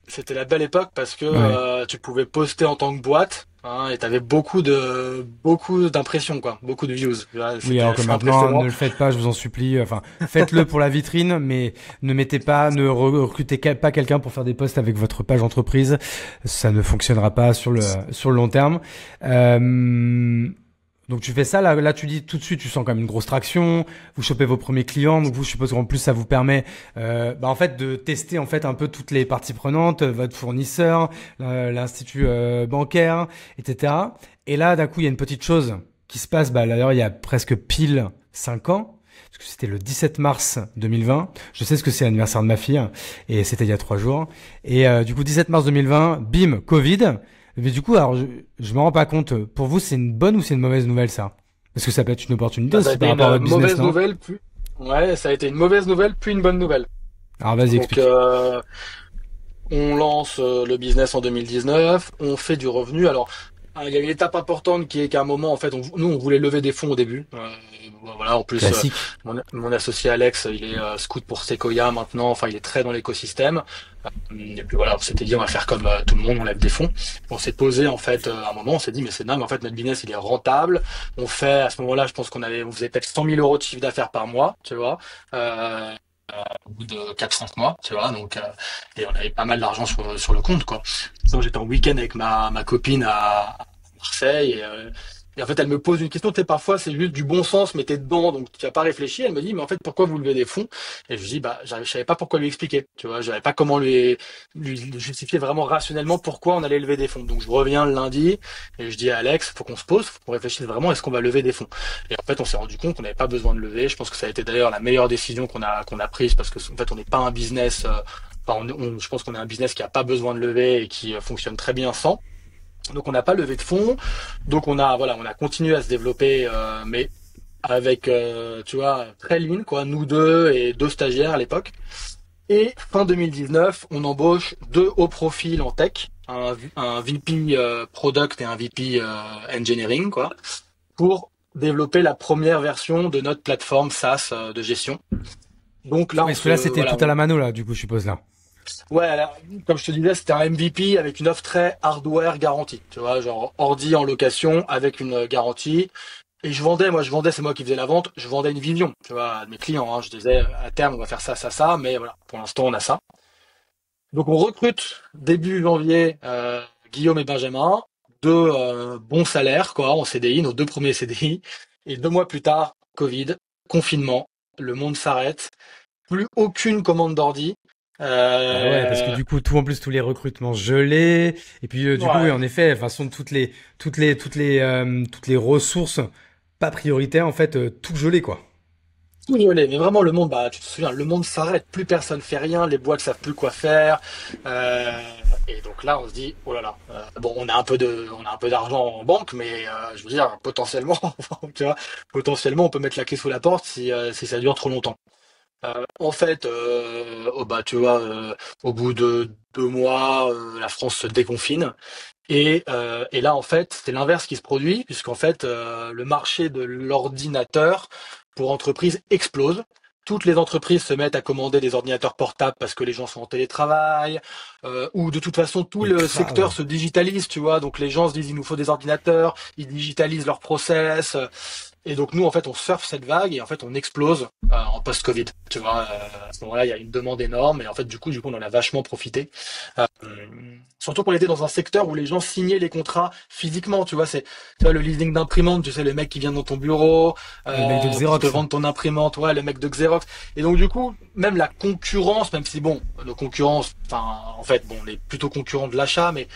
c'était la belle époque parce que Ouais. tu pouvais poster en tant que boîte hein, et t'avais beaucoup d'impressions quoi, beaucoup de views. Tu vois, Oui, alors que c'est maintenant, ne impressionnant. le faites pas, je vous en supplie. Enfin, faites-le pour la vitrine, mais ne recrutez pas quelqu'un pour faire des posts avec votre page entreprise. Ça ne fonctionnera pas sur le long terme. Euh, donc tu fais ça, là tu dis tout de suite, tu sens quand même une grosse traction. Vous chopez vos premiers clients, donc vous, je suppose qu'en plus ça vous permet, en fait, de tester en fait un peu toutes les parties prenantes, votre fournisseur, l'institut bancaire, etc. Et là, d'un coup, il y a une petite chose qui se passe, d'ailleurs, il y a presque pile 5 ans, parce que c'était le 17 mars 2020. Je sais ce que c'est l'anniversaire de ma fille, et c'était il y a 3 jours. Et du coup, 17 mars 2020, bim, Covid. Mais du coup, alors, je me rends pas compte. Pour vous, c'est une bonne ou c'est une mauvaise nouvelle, ça? Parce que ça peut être une opportunité Bah, ça a aussi été par une rapport à votre business, mauvaise non? nouvelle puis ouais, ça a été une mauvaise nouvelle puis une bonne nouvelle. Alors, vas-y, Donc explique. on lance le business en 2019, on fait du revenu. Alors il y a une étape importante qui est qu'à un moment, en fait, nous, on voulait lever des fonds au début. Voilà, en plus, Classique. mon associé Alex, il est scout pour Sequoia maintenant. Enfin, il est très dans l'écosystème. Et puis voilà, on s'était dit, on va faire comme tout le monde, on lève des fonds. On s'est posé, en fait, à un moment, on s'est dit, mais c'est dingue, en fait, notre business, il est rentable. On fait, à ce moment-là, je pense on faisait peut-être 100 000 euros de chiffre d'affaires par mois, tu vois. Au bout de 4-5 mois, tu vois, donc et on avait pas mal d'argent sur le compte, quoi. Donc j'étais en week-end avec ma copine à Marseille et en fait elle me pose une question, tu sais, parfois c'est juste du bon sens mais t'es dedans donc tu vas pas réfléchi. Elle me dit mais en fait pourquoi vous levez des fonds? Et je dis bah je savais pas pourquoi lui expliquer, tu vois, j'avais pas comment lui justifier vraiment rationnellement pourquoi on allait lever des fonds. Donc je reviens le lundi et je dis à Alex faut qu'on se pose, faut qu'on réfléchisse vraiment, est-ce qu'on va lever des fonds? Et en fait on s'est rendu compte qu'on n'avait pas besoin de lever. Je pense que ça a été d'ailleurs la meilleure décision qu'on a prise parce que en fait on n'est pas un business enfin, je pense qu'on est un business qui a pas besoin de lever et qui fonctionne très bien sans. Donc on n'a pas levé de fonds, donc on a continué à se développer, mais avec tu vois très lean quoi, nous deux et deux stagiaires à l'époque. Et fin 2019, on embauche deux hauts profils en tech, un VP product et un VP engineering quoi, pour développer la première version de notre plateforme SaaS de gestion. Donc là, Est-ce que là, c'était tout à la mano, là, du coup, je suppose, là. ouais, alors, comme je te disais, c'était un MVP avec une offre très hardware garantie. Tu vois, genre ordi en location avec une garantie. Et je vendais, c'est moi qui faisais la vente, je vendais une vision, tu vois, à mes clients. Hein. Je disais, à terme, on va faire ça, ça, ça, mais voilà, pour l'instant, on a ça. Donc, on recrute début janvier Guillaume et Benjamin, deux bons salaires, quoi, en CDI, nos deux premiers CDI. Et 2 mois plus tard, Covid, confinement, le monde s'arrête, plus aucune commande d'ordi. Bah ouais, parce que Euh, du coup, tout en plus, tous les recrutements gelés. Et puis, du coup, oui, ouais, en effet, de toute façon, toutes les ressources pas prioritaires, en fait, tout gelé, quoi. tout gelé. Mais vraiment, le monde, bah, tu te souviens, le monde s'arrête, plus personne fait rien, les boîtes savent plus quoi faire. Euh, et donc là, on se dit, oh là là, bon, on a un peu d'argent en banque, mais je veux dire, potentiellement, tu vois, potentiellement, on peut mettre la clé sous la porte si ça dure trop longtemps. En fait, oh, bah, tu vois, au bout de 2 mois, la France se déconfine. Et là, en fait, c'est l'inverse qui se produit, puisqu'en fait, le marché de l'ordinateur pour entreprises explose. Toutes les entreprises se mettent à commander des ordinateurs portables parce que les gens sont en télétravail, ou de toute façon tout Mais le secteur grave. se digitalise, tu vois. Donc les gens se disent il nous faut des ordinateurs, ils digitalisent leurs process. Et donc nous, en fait, on surfe cette vague et en fait, on explose en post-Covid. Tu vois, à ce moment-là, il y a une demande énorme et en fait, du coup, on en a vachement profité. Euh, Surtout qu'on était dans un secteur où les gens signaient les contrats physiquement. Tu vois, tu vois, le leasing d'imprimante. Tu sais, le mec qui vient dans ton bureau Le mec de pour te Xerox. vendre ton imprimante. Ouais, le mec de Xerox. Et donc du coup, même la concurrence, même si bon, nos concurrence, enfin, en fait, bon, on est plutôt concurrent de l'achat, mais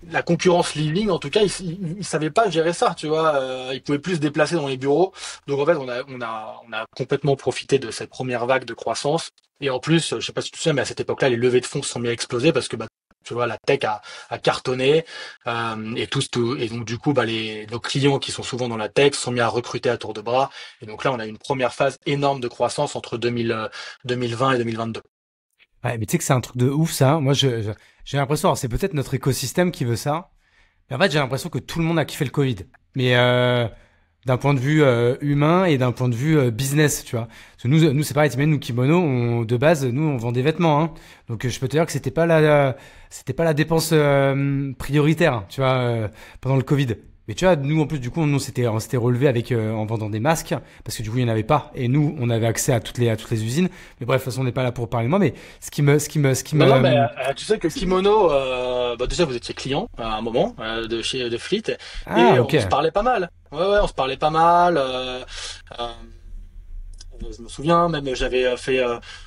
la concurrence leasing, en tout cas, ils savaient pas gérer ça, tu vois. Ils pouvaient plus se déplacer dans les bureaux. Donc en fait, on a complètement profité de cette première vague de croissance. Et en plus, je sais pas si tu sais, mais à cette époque-là, les levées de fonds se sont mis à exploser parce que bah, tu vois, la tech a cartonné et donc du coup, bah, nos clients qui sont souvent dans la tech se sont mis à recruter à tour de bras. Et donc là, on a eu une première phase énorme de croissance entre 2020 et 2022. Ouais, mais tu sais que c'est un truc de ouf, ça. Moi, j'ai l'impression, alors c'est peut-être notre écosystème qui veut ça. Mais en fait, j'ai l'impression que tout le monde a kiffé le Covid. Mais d'un point de vue humain et d'un point de vue business, tu vois. Parce que nous c'est pareil, t'imagines, nous Kimono, de base, nous on vend des vêtements, hein. Donc je peux te dire que c'était pas la dépense prioritaire, hein, tu vois, pendant le Covid. Mais tu vois, nous en plus du coup, on s'était relevé avec en vendant des masques parce que du coup il y en avait pas et nous on avait accès à toutes les usines. Mais bref, de toute façon on n'est pas là pour parler de moi. Mais ce qui Non, non, mais me tu sais que Kimono, bah, déjà vous étiez client à un moment de Fleet ah et ok. on se parlait pas mal. Ouais, ouais, on se parlait pas mal. Euh, je me souviens même,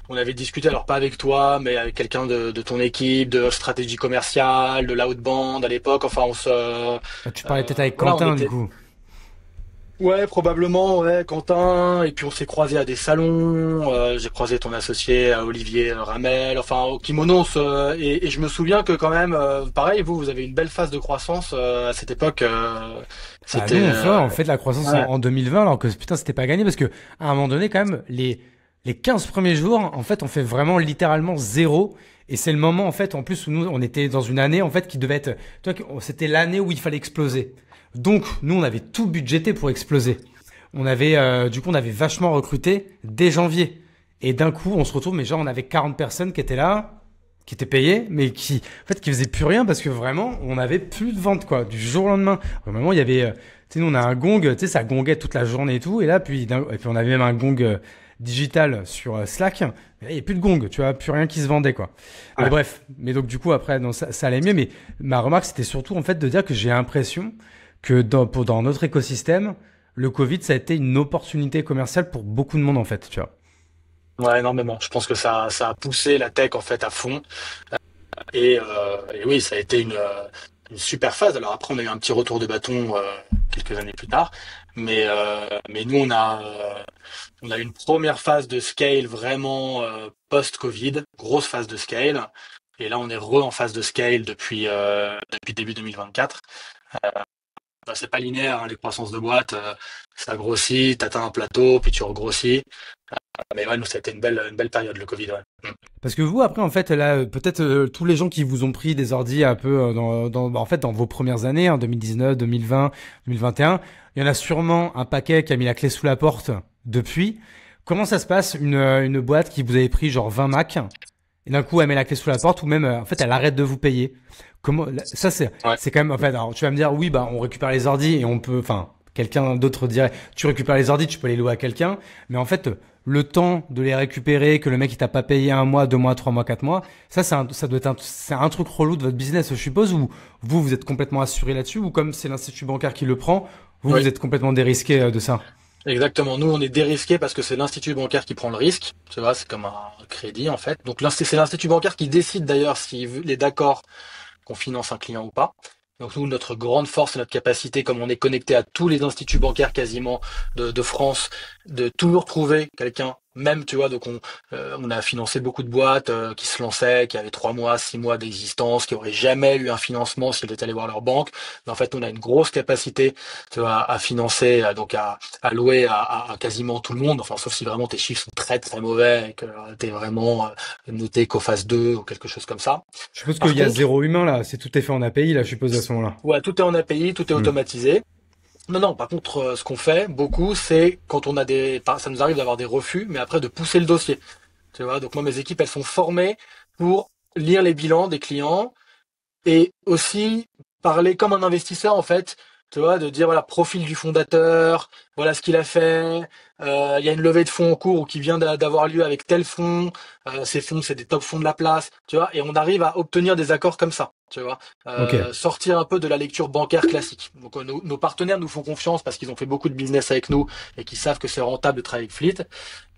on avait discuté, alors pas avec toi, mais avec quelqu'un de ton équipe, de stratégie commerciale, de l'outbound à l'époque. Enfin, Tu parlais peut-être avec voilà, on Quentin du était. coup. Ouais, probablement, ouais, Quentin, et puis on s'est croisé à des salons, j'ai croisé ton associé Olivier Ramel, enfin au Kimono, et je me souviens que quand même, pareil, vous avez une belle phase de croissance à cette époque, Bah nous c'était... on fait de la croissance Ouais. en 2020 alors que putain c'était pas gagné parce que à un moment donné quand même les 15 premiers jours en fait on fait vraiment littéralement zéro et c'est le moment en fait en plus où nous on était dans une année en fait qui devait être toi c'était l'année où il fallait exploser. Donc, nous, on avait tout budgété pour exploser. On avait, du coup, on avait vachement recruté dès janvier. Et d'un coup, on se retrouve, mais genre, on avait 40 personnes qui étaient là, qui étaient payées, mais qui, en fait, qui faisaient plus rien parce que vraiment, on avait plus de ventes, quoi, du jour au lendemain. Vraiment, il y avait, tu sais, nous, on a un gong, tu sais, ça gongait toute la journée et tout. Et là, et puis on avait même un gong digital sur Slack. Et là, il n'y a plus de gong, tu vois, plus rien qui se vendait, quoi. Ouais. Mais bref. Mais donc, du coup, après, non, ça allait mieux. Mais ma remarque, c'était surtout, en fait, de dire que j'ai l'impression que dans notre écosystème, le Covid, ça a été une opportunité commerciale pour beaucoup de monde, en fait, tu vois. Ouais, énormément. Je pense que ça a poussé la tech en fait à fond. Et oui, ça a été une super phase. Alors après, on a eu un petit retour de bâton quelques années plus tard, mais nous, on a eu une première phase de scale vraiment post-Covid, grosse phase de scale. Et là, on est en phase de scale depuis début 2024. Bah, c'est pas linéaire, hein, les croissances de boîte, ça grossit, t'atteins un plateau, puis tu regrossis. Mais ouais, nous, ça a été une belle période, le Covid, ouais. Parce que vous, après, en fait, là, peut-être tous les gens qui vous ont pris des ordis un peu en fait, dans vos premières années, en 2019, 2020, 2021, il y en a sûrement un paquet qui a mis la clé sous la porte depuis. Comment ça se passe, une boîte qui vous avait pris genre 20 Mac, et d'un coup, elle met la clé sous la porte, ou même, en fait, elle arrête de vous payer? Comment, ça, Ouais. c'est quand même, en fait, alors, tu vas me dire, oui, bah, on récupère les ordis et on peut, enfin, quelqu'un d'autre dirait, tu récupères les ordis, tu peux les louer à quelqu'un, mais en fait, le temps de les récupérer, que le mec il t'a pas payé 1 mois, 2 mois, 3 mois, 4 mois, ça doit être c'est un truc relou de votre business, je suppose, ou vous êtes complètement assuré là-dessus, ou comme c'est l'institut bancaire qui le prend, vous Oui, êtes complètement dérisqué de ça. exactement. Nous, on est dérisqué parce que c'est l'institut bancaire qui prend le risque. Tu vois, c'est comme un crédit, en fait. Donc, c'est l'institut bancaire qui décide d'ailleurs s'il est d'accord qu'on finance un client ou pas. Donc nous, notre grande force et notre capacité, comme on est connecté à tous les instituts bancaires quasiment de France, de toujours trouver quelqu'un, même tu vois, donc on a financé beaucoup de boîtes qui se lançaient, qui avaient 3 mois, 6 mois d'existence, qui auraient jamais eu un financement s'ils étaient allés voir leur banque. Mais en fait, on a une grosse capacité, tu vois, à financer, donc à louer à quasiment tout le monde. Enfin, sauf si vraiment tes chiffres sont très très mauvais et que t'es vraiment noté qu'au phase 2 ou quelque chose comme ça. Je suppose Par qu'il y a contre, zéro humain là, c'est tout est fait en API là, je suppose à ce moment-là. ouais, tout est en API, tout est Hmm. automatisé. Non, non, par contre, ce qu'on fait beaucoup, c'est quand on a ça nous arrive d'avoir des refus, mais après de pousser le dossier. Tu vois, donc moi, mes équipes, elles sont formées pour lire les bilans des clients et aussi parler comme un investisseur, en fait. Tu vois, de dire, voilà, profil du fondateur, voilà ce qu'il a fait, il y a une levée de fonds en cours ou qui vient d'avoir lieu avec tel fonds, ces fonds, c'est des top fonds de la place, tu vois, et on arrive à obtenir des accords comme ça, tu vois, Ok. sortir un peu de la lecture bancaire classique. Donc nos partenaires nous font confiance parce qu'ils ont fait beaucoup de business avec nous et qu'ils savent que c'est rentable de travailler avec Fleet,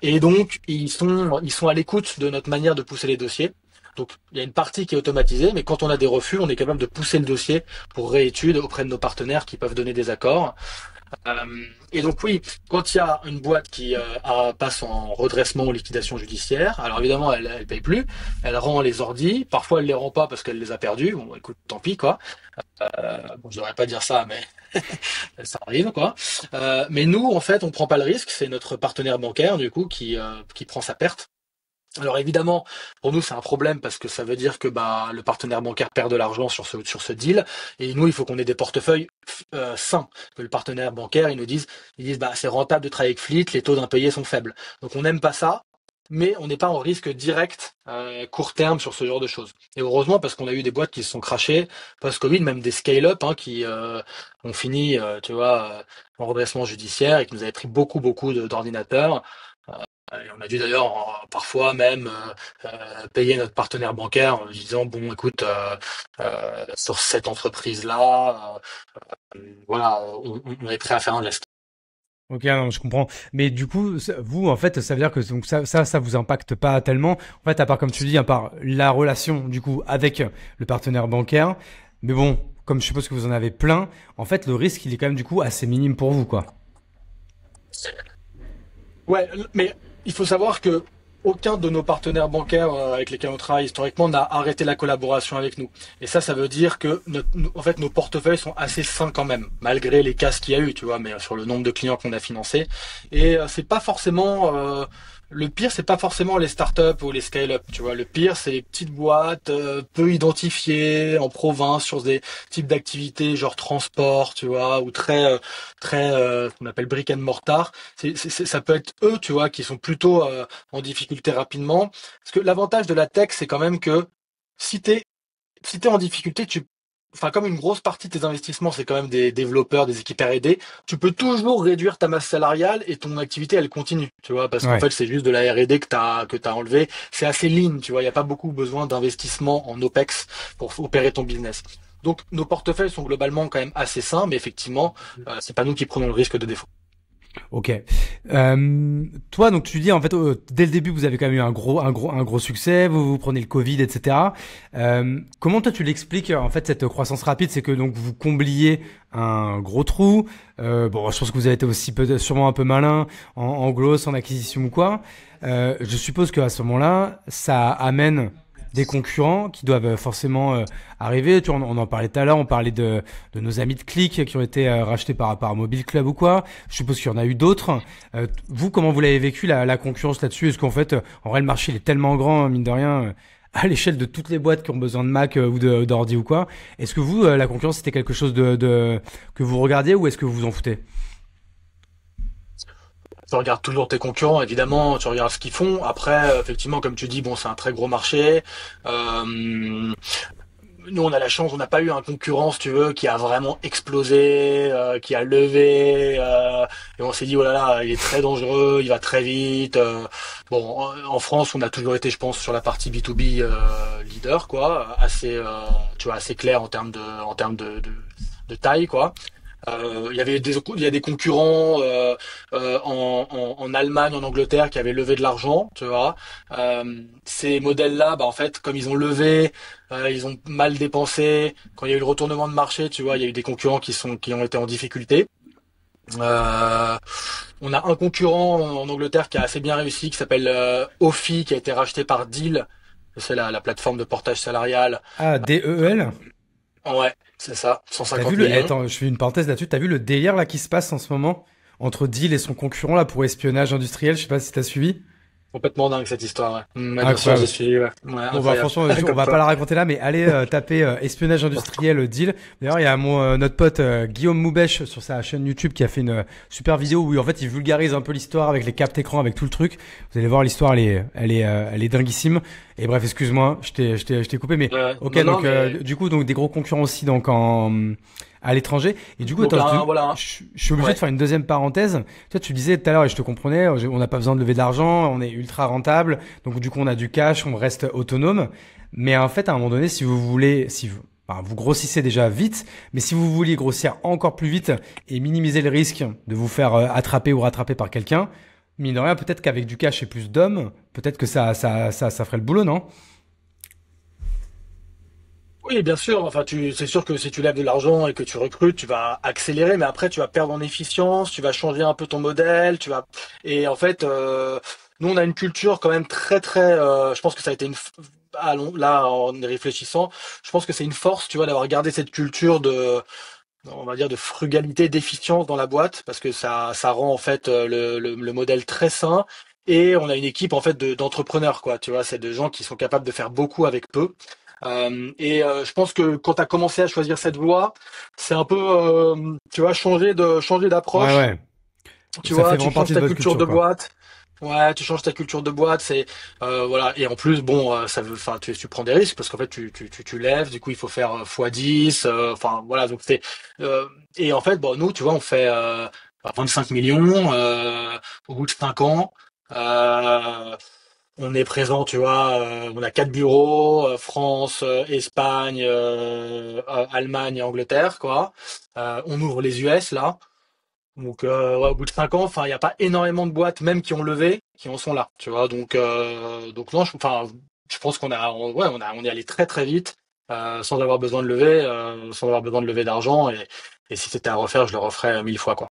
et donc ils sont à l'écoute de notre manière de pousser les dossiers. Donc il y a une partie qui est automatisée, mais quand on a des refus, on est capable de pousser le dossier pour réétude auprès de nos partenaires qui peuvent donner des accords. Et donc oui, quand il y a une boîte qui passe en redressement ou liquidation judiciaire, alors évidemment elle paye plus, elle rend les ordis, parfois elle les rend pas parce qu'elle les a perdus. Bon écoute, tant pis quoi. Bon, je devrais pas dire ça, mais ça arrive quoi. Mais nous en fait, on prend pas le risque, c'est notre partenaire bancaire du coup qui prend sa perte. Alors évidemment, pour nous c'est un problème parce que ça veut dire que bah le partenaire bancaire perd de l'argent sur ce deal et nous il faut qu'on ait des portefeuilles sains, que le partenaire bancaire ils disent bah c'est rentable de travailler avec Fleet, les taux d'impayés sont faibles. Donc on n'aime pas ça, mais on n'est pas en risque direct court terme sur ce genre de choses. Et heureusement parce qu'on a eu des boîtes qui se sont crashées post-Covid, même des scale-up qui ont fini tu vois en redressement judiciaire et qui nous avaient pris beaucoup d'ordinateurs. Et on a dû d'ailleurs parfois même payer notre partenaire bancaire en lui disant bon écoute sur cette entreprise-là voilà on est prêt à faire un geste. Ok, non, je comprends. Mais du coup, vous, en fait, ça veut dire que donc ça vous impacte pas tellement. En fait, à part comme tu dis, à part la relation du coup avec le partenaire bancaire. Mais bon, comme je suppose que vous en avez plein, en fait, le risque il est quand même du coup assez minime pour vous, quoi. Ouais, mais il faut savoir que aucun de nos partenaires bancaires avec lesquels on travaille historiquement n'a arrêté la collaboration avec nous. Et ça veut dire que en fait, nos portefeuilles sont assez sains quand même, malgré les casses qu'il y a eu, tu vois, mais sur le nombre de clients qu'on a financés. Et c'est pas forcément Le pire, c'est pas forcément les startups ou les scale-up, tu vois. Le pire, c'est les petites boîtes peu identifiées en province sur des types d'activités genre transport, tu vois, ou ce qu'on appelle brick and mortar. Ça peut être eux, tu vois, qui sont plutôt en difficulté rapidement. Parce que l'avantage de la tech, c'est quand même que si t'es si t'es en difficulté, enfin, comme une grosse partie de tes investissements, c'est quand même des développeurs, des équipes R&D, tu peux toujours réduire ta masse salariale et ton activité, elle continue, tu vois, parce qu'en Ouais. fait, c'est juste de la R&D que t'as enlevé. C'est assez lean, tu vois, il n'y a pas beaucoup besoin d'investissement en OPEX pour opérer ton business. Donc, nos portefeuilles sont globalement quand même assez sains, mais effectivement, c'est pas nous qui prenons le risque de défaut. Ok. Toi, donc tu dis en fait dès le début vous avez quand même eu un gros succès. Vous prenez le Covid, etc. Comment toi tu l'expliques en fait cette croissance rapide? C'est que donc vous combliez un gros trou. Bon, je pense que vous avez été aussi sûrement un peu malin en growth, en acquisition ou quoi. Je suppose qu'à ce moment-là, ça amène des concurrents qui doivent forcément arriver. Tu vois, on en parlait tout à l'heure, on parlait de nos amis de Click qui ont été rachetés par Mobile Club ou quoi. Je suppose qu'il y en a eu d'autres. Vous, comment vous l'avez vécu la concurrence là-dessus? Est-ce qu'en fait, en vrai, le marché il est tellement grand, mine de rien, à l'échelle de toutes les boîtes qui ont besoin de Mac ou d'ordi ou quoi. Est-ce que vous, la concurrence, c'était quelque chose que vous regardiez ou est-ce que vous vous en foutez? Tu regardes toujours tes concurrents, évidemment, tu regardes ce qu'ils font. Après, effectivement, comme tu dis, bon, c'est un très gros marché. Euh, Nous, on a la chance, on n'a pas eu un concurrent, si tu veux, qui a vraiment explosé, qui a levé, et on s'est dit, oh là là, il est très dangereux, il va très vite. Bon, en France, on a toujours été, je pense, sur la partie B2B leader, quoi, assez, tu vois, assez clair en termes de taille, quoi. Il y a des concurrents en Allemagne, en Angleterre qui avaient levé de l'argent, tu vois. Ces modèles-là, bah en fait, comme ils ont levé, ils ont mal dépensé. Quand il y a eu le retournement de marché, tu vois, il y a eu des concurrents qui ont été en difficulté. Euh, on a un concurrent en Angleterre qui a assez bien réussi, qui s'appelle Ophi, qui a été racheté par Deal. C'est la plateforme de portage salarial. Ah, DEL. Ouais, c'est ça, T'as vu 150 millions. attends, je fais une parenthèse là-dessus. T'as vu le délire là qui se passe en ce moment entre Deal et son concurrent là pour espionnage industriel? Je sais pas si t'as suivi. Complètement dingue cette histoire, ouais. Bien sûr, j'ai Incroyable. suivi, ouais. Ouais, Bon bah incroyable. franchement, on Comme va pas quoi. la raconter là, mais allez taper espionnage industriel Deal. D'ailleurs, il y a notre pote Guillaume Moubèche sur sa chaîne YouTube qui a fait une super vidéo où en fait il vulgarise un peu l'histoire avec les captes écrans, avec tout le truc. Vous allez voir l'histoire, elle est dinguissime. Et bref, excuse-moi, je t'ai coupé, mais ok Non, non, donc mais du coup donc des gros concurrents aussi donc à l'étranger. Et du coup, donc attends, là, voilà. je suis obligé Ouais. de faire une deuxième parenthèse. Toi, tu disais tout à l'heure, et je te comprenais, on n'a pas besoin de lever de l'argent, on est ultra rentable, donc du coup, on a du cash, on reste autonome. Mais en fait, à un moment donné, si vous voulez, si vous, enfin, vous grossissez déjà vite, mais si vous vouliez grossir encore plus vite et minimiser le risque de vous faire attraper ou rattraper par quelqu'un, mine de rien, peut-être qu'avec du cash et plus d'hommes, peut-être que ça ferait le boulot, non? Oui, bien sûr. Enfin, c'est sûr que si tu lèves de l'argent et que tu recrutes, tu vas accélérer, mais après, tu vas perdre en efficience, tu vas changer un peu ton modèle, et en fait, nous, on a une culture quand même je pense que ça a été là, en y réfléchissant, je pense que c'est une force, tu vois, d'avoir gardé cette culture on va dire, de frugalité, d'efficience dans la boîte, parce que ça rend en fait le modèle très sain. Et on a une équipe en fait d'entrepreneurs, quoi. Tu vois, c'est de gens qui sont capables de faire beaucoup avec peu. Je pense que quand tu as commencé à choisir cette voie, c'est un peu, tu vois, changer Ouais, d'approche. ouais. Tu Ça fait vois, tu vraiment changes partie de ta votre culture culture, de quoi. boîte. Ouais, tu changes ta culture de boîte, voilà. Et en plus, bon, enfin, tu prends des risques parce qu'en fait, tu lèves. Du coup, il faut faire x10. Enfin, voilà. Donc euh, et en fait, bon, nous, tu vois, on fait 25 millions au bout de 5 ans. Euh, on est présent, tu vois, on a 4 bureaux, France, Espagne, Allemagne et Angleterre, quoi. On ouvre les US là. Donc ouais, au bout de 5 ans, enfin, il n'y a pas énormément de boîtes, même qui ont levé, qui en sont là, tu vois. Donc non, enfin, je pense ouais, on est allé très très vite, sans avoir besoin de lever, sans avoir besoin de lever d'argent. Et si c'était à refaire, je le referais 1000 fois, quoi.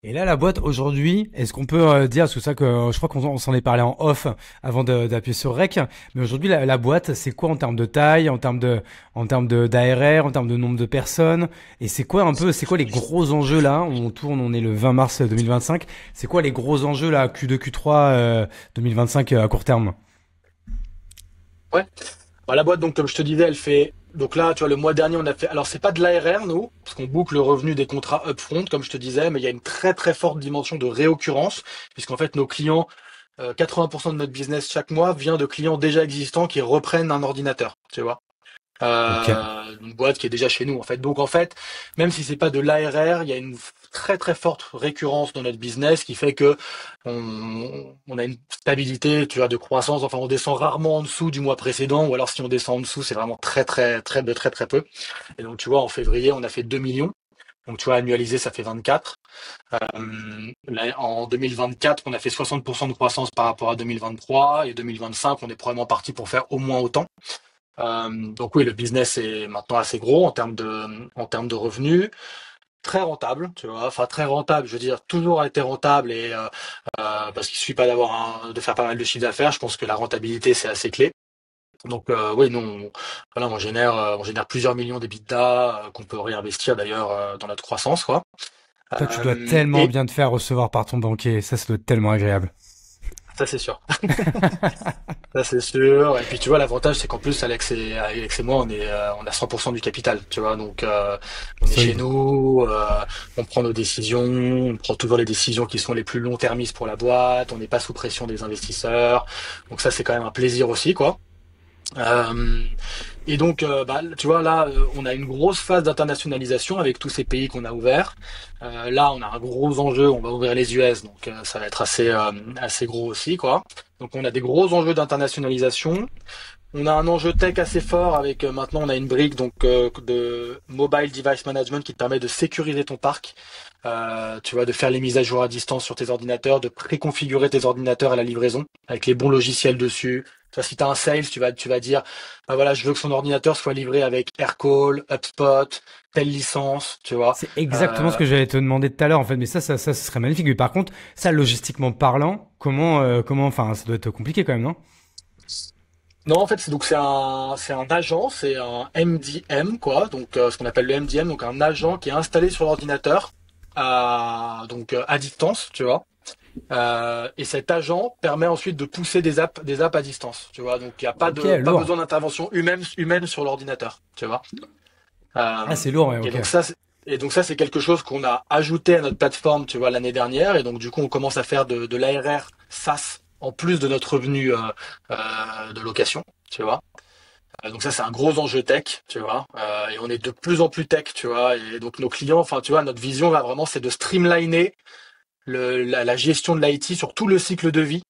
Et là, la boîte aujourd'hui, est-ce qu'on peut dire, parce que ça que je crois qu'on s'en est parlé en off avant d'appuyer sur Rec, mais aujourd'hui la boîte, c'est quoi en termes de taille, en termes de d'ARR, en termes de nombre de personnes, et c'est quoi un peu, c'est quoi les gros enjeux là? On tourne, on est le 20 mars 2025. C'est quoi les gros enjeux là, Q2, Q3 2025 à court terme? Ouais. Bah, la boîte, donc comme je te disais, elle fait. Donc là, tu vois, le mois dernier, on a fait. Alors c'est pas de l'ARR, nous, parce qu'on boucle le revenu des contrats upfront, comme je te disais, mais il y a une très très forte dimension de réoccurrence, puisqu'en fait nos clients, 80% de notre business chaque mois vient de clients déjà existants qui reprennent un ordinateur, tu vois. Ok. Une boîte qui est déjà chez nous en fait. Donc en fait, même si c'est pas de l'ARR, il y a une très très forte récurrence dans notre business qui fait que on a une stabilité, tu vois, de croissance. Enfin, on descend rarement en dessous du mois précédent, ou alors si on descend en dessous, c'est vraiment très très très de très très peu. Et donc tu vois, en février, on a fait 2 millions. Donc tu vois, annualisé, ça fait 24. Là, en 2024, on a fait 60% de croissance par rapport à 2023, et 2025, on est probablement parti pour faire au moins autant. Donc oui, le business est maintenant assez gros en termes de revenus, très rentable, tu vois. Enfin très rentable, je veux dire, toujours été rentable parce qu'il suffit pas de faire pas mal de chiffre d'affaires. Je pense que la rentabilité c'est assez clé. Donc oui, nous, voilà, on génère plusieurs millions d'EBITDA qu'on peut réinvestir d'ailleurs dans notre croissance, quoi. Toi, tu dois tellement Et bien te faire recevoir par ton banquier. Ça doit être tellement agréable. ça c'est sûr. Ça c'est sûr. Et puis tu vois, l'avantage c'est qu'en plus Alex et moi on a 100% du capital, tu vois. Donc on est chez Solide. nous, on prend nos décisions, on prend toujours les décisions qui sont les plus long-termistes pour la boîte. On n'est pas sous pression des investisseurs. Donc ça c'est quand même un plaisir aussi, quoi. Euh, et donc, bah, tu vois, là, on a une grosse phase d'internationalisation avec tous ces pays qu'on a ouverts. Là, on a un gros enjeu. On va ouvrir les US, donc ça va être assez gros aussi, quoi. Donc, on a des gros enjeux d'internationalisation. On a un enjeu tech assez fort avec maintenant on a une brique donc de mobile device management qui te permet de sécuriser ton parc. Tu vois, de faire les mises à jour à distance sur tes ordinateurs, de préconfigurer tes ordinateurs à la livraison avec les bons logiciels dessus. Tu vois, si tu as un sales, tu vas dire, bah voilà, je veux que son ordinateur soit livré avec Aircall, HubSpot, telle licence, tu vois. C'est exactement ce Euh, que j'allais te demander tout à l'heure, en fait. Mais ça, ce serait magnifique. Mais par contre, ça, logistiquement parlant, enfin, ça doit être compliqué quand même, non? non, en fait, c'est un agent, c'est un MDM, quoi. Donc, ce qu'on appelle le MDM, donc un agent qui est installé sur l'ordinateur, à distance, tu vois. Et cet agent permet ensuite de pousser des apps à distance, tu vois. Donc, il n'y a Ok, pas lourd. besoin d'intervention humaine sur l'ordinateur, tu vois. Ah, Euh, c'est lourd, ouais, et ok. donc ça, c'est quelque chose qu'on a ajouté à notre plateforme, tu vois, l'année dernière. Et donc, du coup, on commence à faire de l'ARR SaaS en plus de notre revenu de location, tu vois. Donc ça, c'est un gros enjeu tech, tu vois. Et on est de plus en plus tech, tu vois. Et donc nos clients, enfin, tu vois, notre vision là vraiment, c'est de streamliner la gestion de l'IT sur tout le cycle de vie,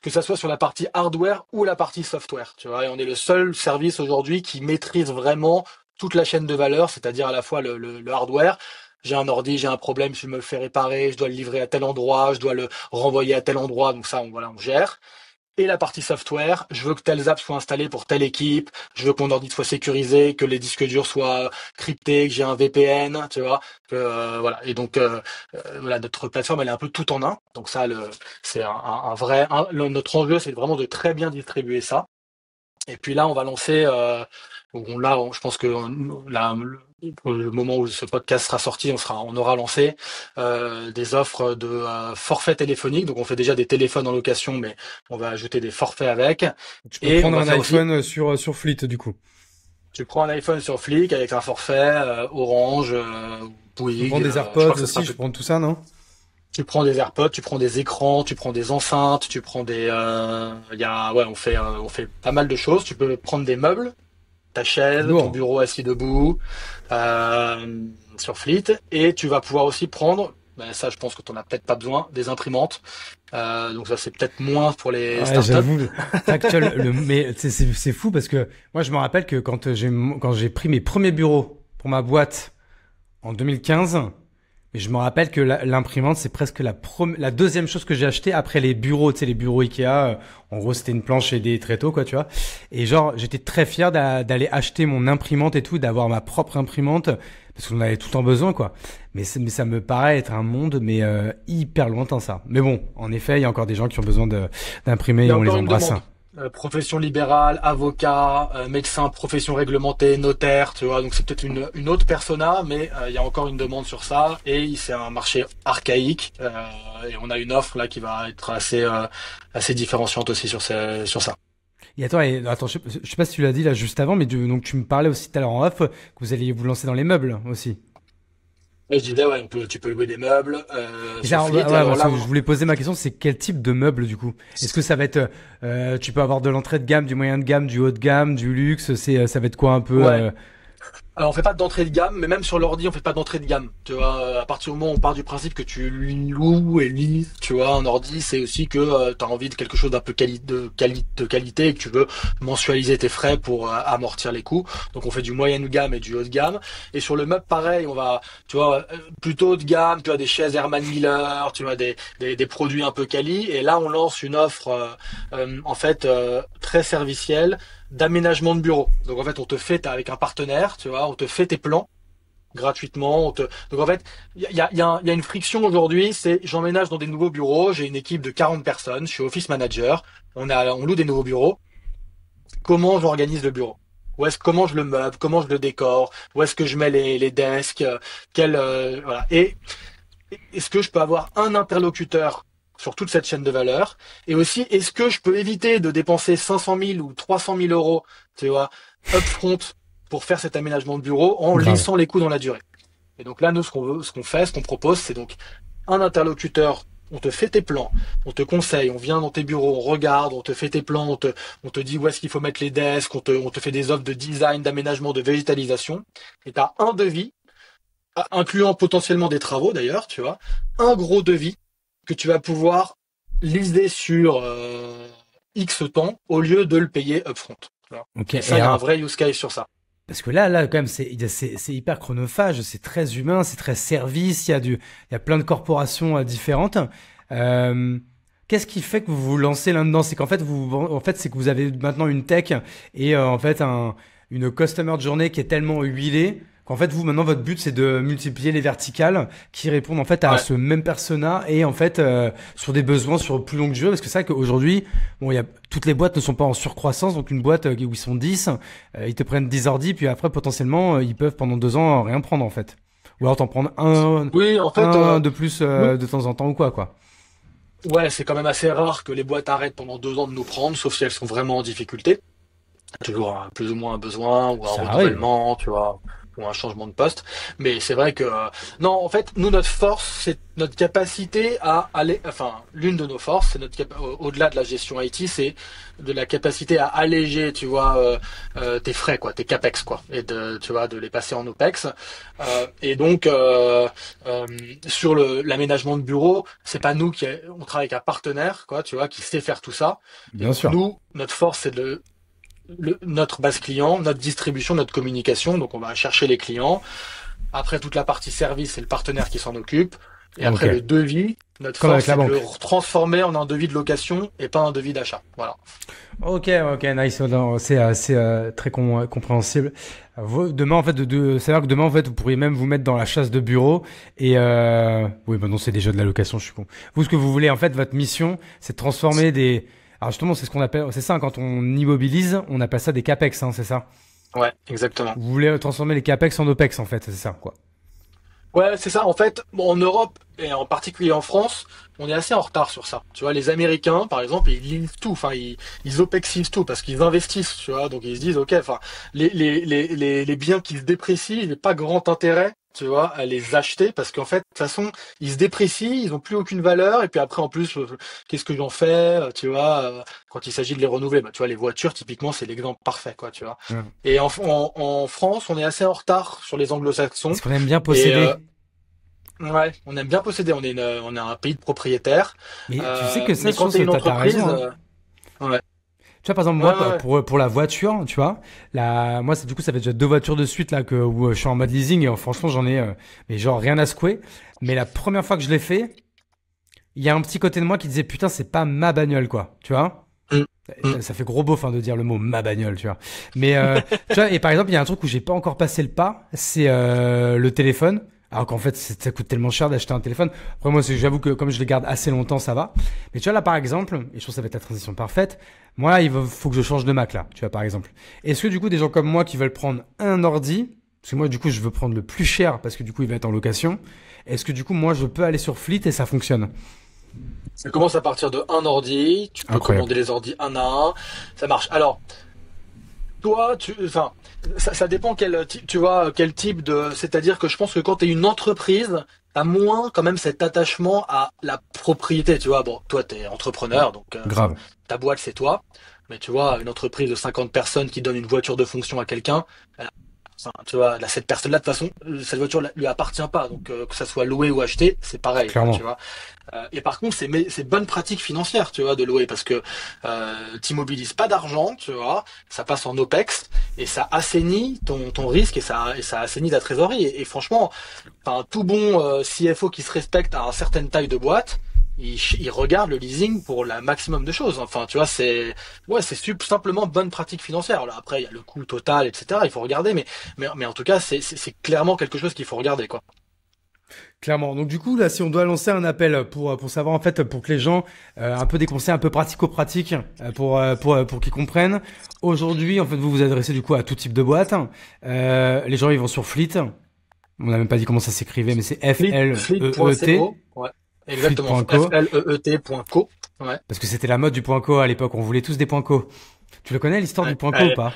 que ça soit sur la partie hardware ou la partie software, tu vois. Et on est le seul service aujourd'hui qui maîtrise vraiment toute la chaîne de valeur, c'est-à-dire à la fois le hardware. J'ai un ordi, j'ai un problème, je me le fais réparer, je dois le livrer à tel endroit, je dois le renvoyer à tel endroit, donc ça, voilà, on gère. Et la partie software, je veux que telles apps soient installées pour telle équipe, je veux que mon ordi soit sécurisé, que les disques durs soient cryptés, que j'ai un VPN, tu vois, voilà. Et donc voilà, notre plateforme elle est un peu tout en un. Donc ça, c'est notre enjeu, c'est vraiment de très bien distribuer ça. Et puis là, on va lancer, je pense que là, le moment où ce podcast sera sorti, on aura lancé des offres de forfaits téléphoniques. Donc, on fait déjà des téléphones en location, mais on va ajouter des forfaits avec. Tu peux Et on prendre va un faire aussi, iPhone sur Fleet, du coup. tu prends un iPhone sur Flick avec un forfait Orange, Tu peux Bouygues. prendre des Je crois AirPods que ce sera aussi, je tout. peux prendre tout ça, non? Tu prends des AirPods, tu prends des écrans, tu prends des enceintes, tu prends ouais, on fait pas mal de choses. Tu peux prendre des meubles, ta chaise, ton Lourd. bureau assis debout, sur Fleet, et tu vas pouvoir aussi prendre, ben ça je pense que tu n'en as peut-être pas besoin, des imprimantes. Donc ça c'est peut-être moins pour les Ouais, startups. j'avoue. Factuel, mais c'est fou parce que moi, je me rappelle que quand j'ai pris mes premiers bureaux pour ma boîte en 2015, mais je me rappelle que l'imprimante, c'est presque la deuxième chose que j'ai acheté après les bureaux, tu sais, les bureaux Ikea. En gros, c'était une planche et des tréteaux, quoi, tu vois. Et genre, j'étais très fier d'aller acheter mon imprimante et tout, d'avoir ma propre imprimante, parce qu'on avait tout le temps besoin, quoi. Mais ça me paraît être un monde, mais hyper lointain, ça. Mais bon, en effet, il y a encore des gens qui ont besoin d'imprimer Il y et a on les encore une embrasse. demande. Profession libérale, avocat, médecin, profession réglementée, notaire, tu vois. Donc c'est peut-être une autre persona, mais il y a encore une demande sur ça et c'est un marché archaïque et on a une offre là qui va être assez différenciante aussi sur ça. Et attends, je sais pas si tu l'as dit là juste avant, mais donc tu me parlais aussi tout à l'heure en off que vous alliez vous lancer dans les meubles aussi. Et je disais ouais, tu peux louer des meubles Et sur ça, Fleet. ouais, Alors parce là, que je voulais poser ma question, c'est quel type de meuble du coup? Est-ce que ça va être, tu peux avoir de l'entrée de gamme, du moyen de gamme, du haut de gamme, du luxe, ça va être quoi un peu ouais. Alors on fait pas d'entrée de gamme, mais même sur l'ordi on fait pas d'entrée de gamme. Tu vois, à partir du moment où on part du principe que tu loues et lises, tu vois, un ordi, c'est aussi que tu as envie de quelque chose d'un peu de qualité et que tu veux mensualiser tes frais pour amortir les coûts. Donc on fait du moyen de gamme et du haut de gamme. Et sur le meuble, pareil, on va, tu vois, plutôt haut de gamme, tu as des chaises Herman Miller, tu vois, des produits un peu quali. Et là on lance une offre en fait très servicielle d'aménagement de bureau. Donc en fait, t'as avec un partenaire, tu vois, on te fait tes plans gratuitement. Donc en fait, il y a une friction aujourd'hui, c'est j'emménage dans des nouveaux bureaux, j'ai une équipe de 40 personnes, je suis office manager, on loue des nouveaux bureaux. Comment j'organise le bureau? Comment je le meuble, comment je le décore, où est-ce que je mets les desks, voilà. Et est-ce que je peux avoir un interlocuteur sur toute cette chaîne de valeur? Et aussi, est-ce que je peux éviter de dépenser 500 000 ou 300 000 euros, tu vois, upfront pour faire cet aménagement de bureau en grave? lissant les coûts dans la durée? Et donc là, nous, ce qu'on propose, c'est donc un interlocuteur. On te fait tes plans, on te conseille, on vient dans tes bureaux, on regarde, on te fait tes plans, on te dit où est-ce qu'il faut mettre les desks, on te fait des offres de design, d'aménagement, de végétalisation. Et tu as un devis incluant potentiellement des travaux d'ailleurs, tu vois, un gros devis que tu vas pouvoir liser sur X temps au lieu de le payer upfront. Voilà. Ok. Et Et ça, il y a un alors, vrai use case sur ça. parce que là, quand même, c'est hyper chronophage, c'est très humain, c'est très service. Il y a plein de corporations différentes. Euh, Qu'est-ce qui fait que vous vous lancez là-dedans? C'est qu'en fait, c'est que vous avez maintenant une tech et en fait une customer journey qui est tellement huilée qu'en fait, vous maintenant, votre but, c'est de multiplier les verticales qui répondent en fait à Ouais. ce même persona et en fait sur des besoins sur plus longue durée. Parce que c'est vrai qu'aujourd'hui, bon, toutes les boîtes ne sont pas en surcroissance. Donc une boîte où ils sont 10, ils te prennent 10 ordi, puis après potentiellement ils peuvent pendant 2 ans rien prendre en fait. Ou alors t'en prendre Oui, en fait, un de plus nous, de temps en temps ou quoi. ouais, c'est quand même assez rare que les boîtes arrêtent pendant 2 ans de nous prendre, sauf si elles sont vraiment en difficulté. Toujours plus ou moins un besoin ou un Ça arrive. renouvellement, tu vois, ou un changement de poste. Mais c'est vrai que non, en fait, nous notre force, c'est notre capacité à aller. Enfin, l'une de nos forces, c'est au-delà de la gestion IT, c'est de la capacité à alléger, tu vois, tes frais, quoi, tes capex, quoi, et tu vois, de les passer en opex. Et donc euh, sur l'aménagement de bureau, c'est pas nous on travaille avec un partenaire, quoi, tu vois, qui sait faire tout ça. Et Bien donc sûr. nous, notre force, c'est notre base client, notre distribution, notre communication. Donc on va chercher les clients. Après toute la partie service, c'est le partenaire qui s'en occupe. Et Ok. après le devis, notre Comme avec force la c'est de le banque. transformer en un devis de location et pas un devis d'achat. Voilà. Ok, ok, nice. Non, c'est très compréhensible. Demain, en fait, c'est-à-dire que demain, en fait, vous pourriez même vous mettre dans la chasse de bureau et oui, bah non, c'est déjà de la location, je suis con. Vous, ce que vous voulez, en fait, votre mission, c'est de transformer des. Alors justement, c'est ce qu'on appelle, c'est ça, hein, quand on immobilise, on appelle ça des capex, hein, c'est ça. Ouais, exactement. Vous voulez transformer les capex en opex, en fait, c'est ça, quoi. Ouais, c'est ça. En fait, bon, en Europe et en particulier en France, on est assez en retard sur ça. Tu vois, les Américains, par exemple, ils lisent tout. Enfin, ils opexisent tout parce qu'ils investissent. Tu vois, donc ils se disent, ok, enfin, les biens qui se déprécient, il n'y a pas grand intérêt. Tu vois, à les acheter parce qu'en fait, de toute façon, ils se déprécient, ils ont plus aucune valeur. Et puis après, en plus, qu'est-ce que j'en fais? Tu vois, quand il s'agit de les renouveler, bah, tu vois, les voitures, typiquement, c'est l'exemple parfait, quoi. Tu vois. Ouais. Et en France, on est assez en retard sur les Anglo-Saxons. Parce qu'on aime bien Et posséder. ouais, on aime bien posséder. On est un pays de propriétaires. Mais tu sais que ça, Mais je quand pense t'es que une t'as entreprise, raison, hein. ouais, Tu vois, par exemple, ouais, moi, ouais, pour la voiture, tu vois, moi, du coup, ça fait déjà 2 voitures de suite, là, où je suis en mode leasing, et franchement, j'en ai, mais genre, rien à secouer. Mais la première fois que je l'ai fait, il y a un petit côté de moi qui disait, putain, c'est pas ma bagnole, quoi, tu vois. ouais. Mm. Ça fait gros beauf de dire le mot ma bagnole, tu vois. Mais tu vois, et par exemple, il y a un truc où j'ai pas encore passé le pas, c'est le téléphone. Alors qu'en fait, ça coûte tellement cher d'acheter un téléphone. Après moi, j'avoue que comme je les garde assez longtemps, ça va. Mais tu vois là, par exemple, et je trouve que ça va être la transition parfaite. Moi, là, faut que je change de Mac là, tu vois, par exemple. Est-ce que du coup, des gens comme moi qui veulent prendre un ordi, parce que moi, du coup, je veux prendre le plus cher parce que du coup, il va être en location. Est-ce que du coup, moi, je peux aller sur Fleet et ça fonctionne? Ça commence à partir de un ordi, tu peux Incroyable. commander les ordis un à un, ça marche. Alors, toi, enfin, ça dépend tu vois, quel type c'est-à-dire que je pense que quand tu es une entreprise, t'as moins quand même cet attachement à la propriété, tu vois. Bon, toi, t'es entrepreneur, donc, Grave. ta boîte, c'est toi. Mais tu vois, une entreprise de 50 personnes qui donne une voiture de fonction à quelqu'un, enfin, tu vois, là, cette personne-là, de toute façon, cette voiture lui appartient pas. Donc, que ça soit loué ou acheté, c'est pareil, quoi, Clairement. tu vois. Et par contre, c'est bonne pratique financière, tu vois, de louer, parce que t'immobilises pas d'argent, tu vois, ça passe en OPEX et ça assainit ton risque et ça assainit ta trésorerie. Et franchement, enfin, tout bon CFO qui se respecte à une certaine taille de boîte, il regarde le leasing pour la maximum de choses. Enfin, tu vois, c'est simplement bonne pratique financière. Alors après, il y a le coût total, etc. Il faut regarder, mais en tout cas, c'est clairement quelque chose qu'il faut regarder, quoi. Clairement. Donc du coup, là, si on doit lancer un appel pour savoir en fait, pour que les gens un peu des conseils un peu pratico-pratiques pour qu'ils comprennent. Aujourd'hui, en fait, vous vous adressez du coup à tout type de boîte. Les gens, ils vont sur Fleet. On n'a même pas dit comment ça s'écrivait, mais c'est Fleet. Fleet.co, ouais. Exactement. Fleet.co. Fleet.co. Ouais. Parce que c'était la mode du point .co à l'époque. On voulait tous des points .co. Tu le connais l'histoire du Ouais. point .co ou Ouais. pas?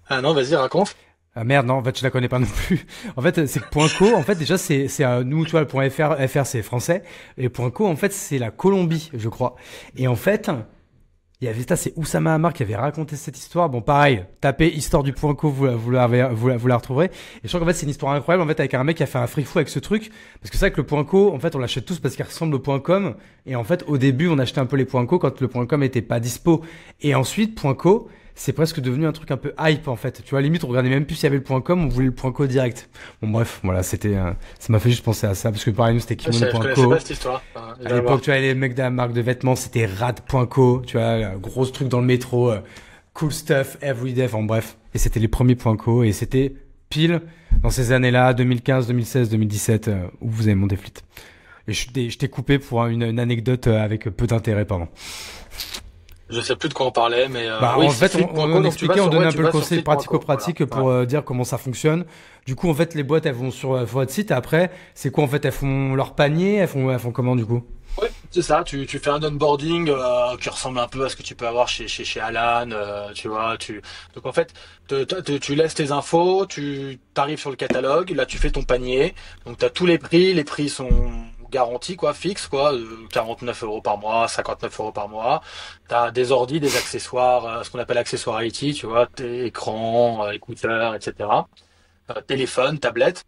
Ah non, vas-y, raconte. Ah merde, non, en fait, je la connais pas non plus. En fait, c'est que point .co, en fait, déjà, c'est nous, tu vois, le point .fr, c'est français. Et point .co, en fait, c'est la Colombie, je crois. Et en fait, il y avait ça, c'est Oussama Hamar qui avait raconté cette histoire. Bon, pareil, tapez histoire du point .co, vous la retrouverez. Et je crois qu'en fait, c'est une histoire incroyable, en fait, avec un mec qui a fait un free fou avec ce truc. Parce que c'est vrai que le point .co, en fait, on l'achète tous parce qu'il ressemble au point .com. Et en fait, au début, on achetait un peu les points .co quand le point .com était pas dispo. Et ensuite, point .co, c'est presque devenu un truc un peu hype, en fait. Tu vois, limite, on regardait même plus s'il y avait le point .com, on voulait le point .co direct. Bon, bref, voilà, ça m'a fait juste penser à ça. Parce que pareil, nous, c'était Je connaissais kimono.co. pas cette histoire. Je À vais l'époque, voir. tu vois, les mecs de la marque de vêtements, c'était rad.co, tu vois, gros truc dans le métro, cool stuff, everyday, enfin bref. Et c'était les premiers .co, et c'était pile dans ces années-là, 2015, 2016, 2017, où vous avez monté Fleet. Et je t'ai coupé pour une anecdote avec peu d'intérêt, pardon. Je sais plus de quoi on parlait, mais Bah, oui, en c'est fait, on expliquait, on donnait un peu le conseil fleet.co, voilà. pratico-pratique pour dire comment ça fonctionne. Du coup, en fait, les boîtes, elles vont sur votre site, et après, c'est quoi, en fait, elles font leur panier, elles font comment, du coup? Ouais, c'est ça. Tu fais un onboarding qui ressemble un peu à ce que tu peux avoir chez Alan, tu vois. Donc en fait, tu laisses tes infos, tu t'arrives sur le catalogue, là tu fais ton panier. Donc tu as tous les prix sont garantis quoi, fixes quoi, 49 € par mois, 59 € par mois. T'as des ordis, des accessoires, ce qu'on appelle accessoires IT, tu vois, tes écrans, écouteurs, etc. Téléphone, tablette.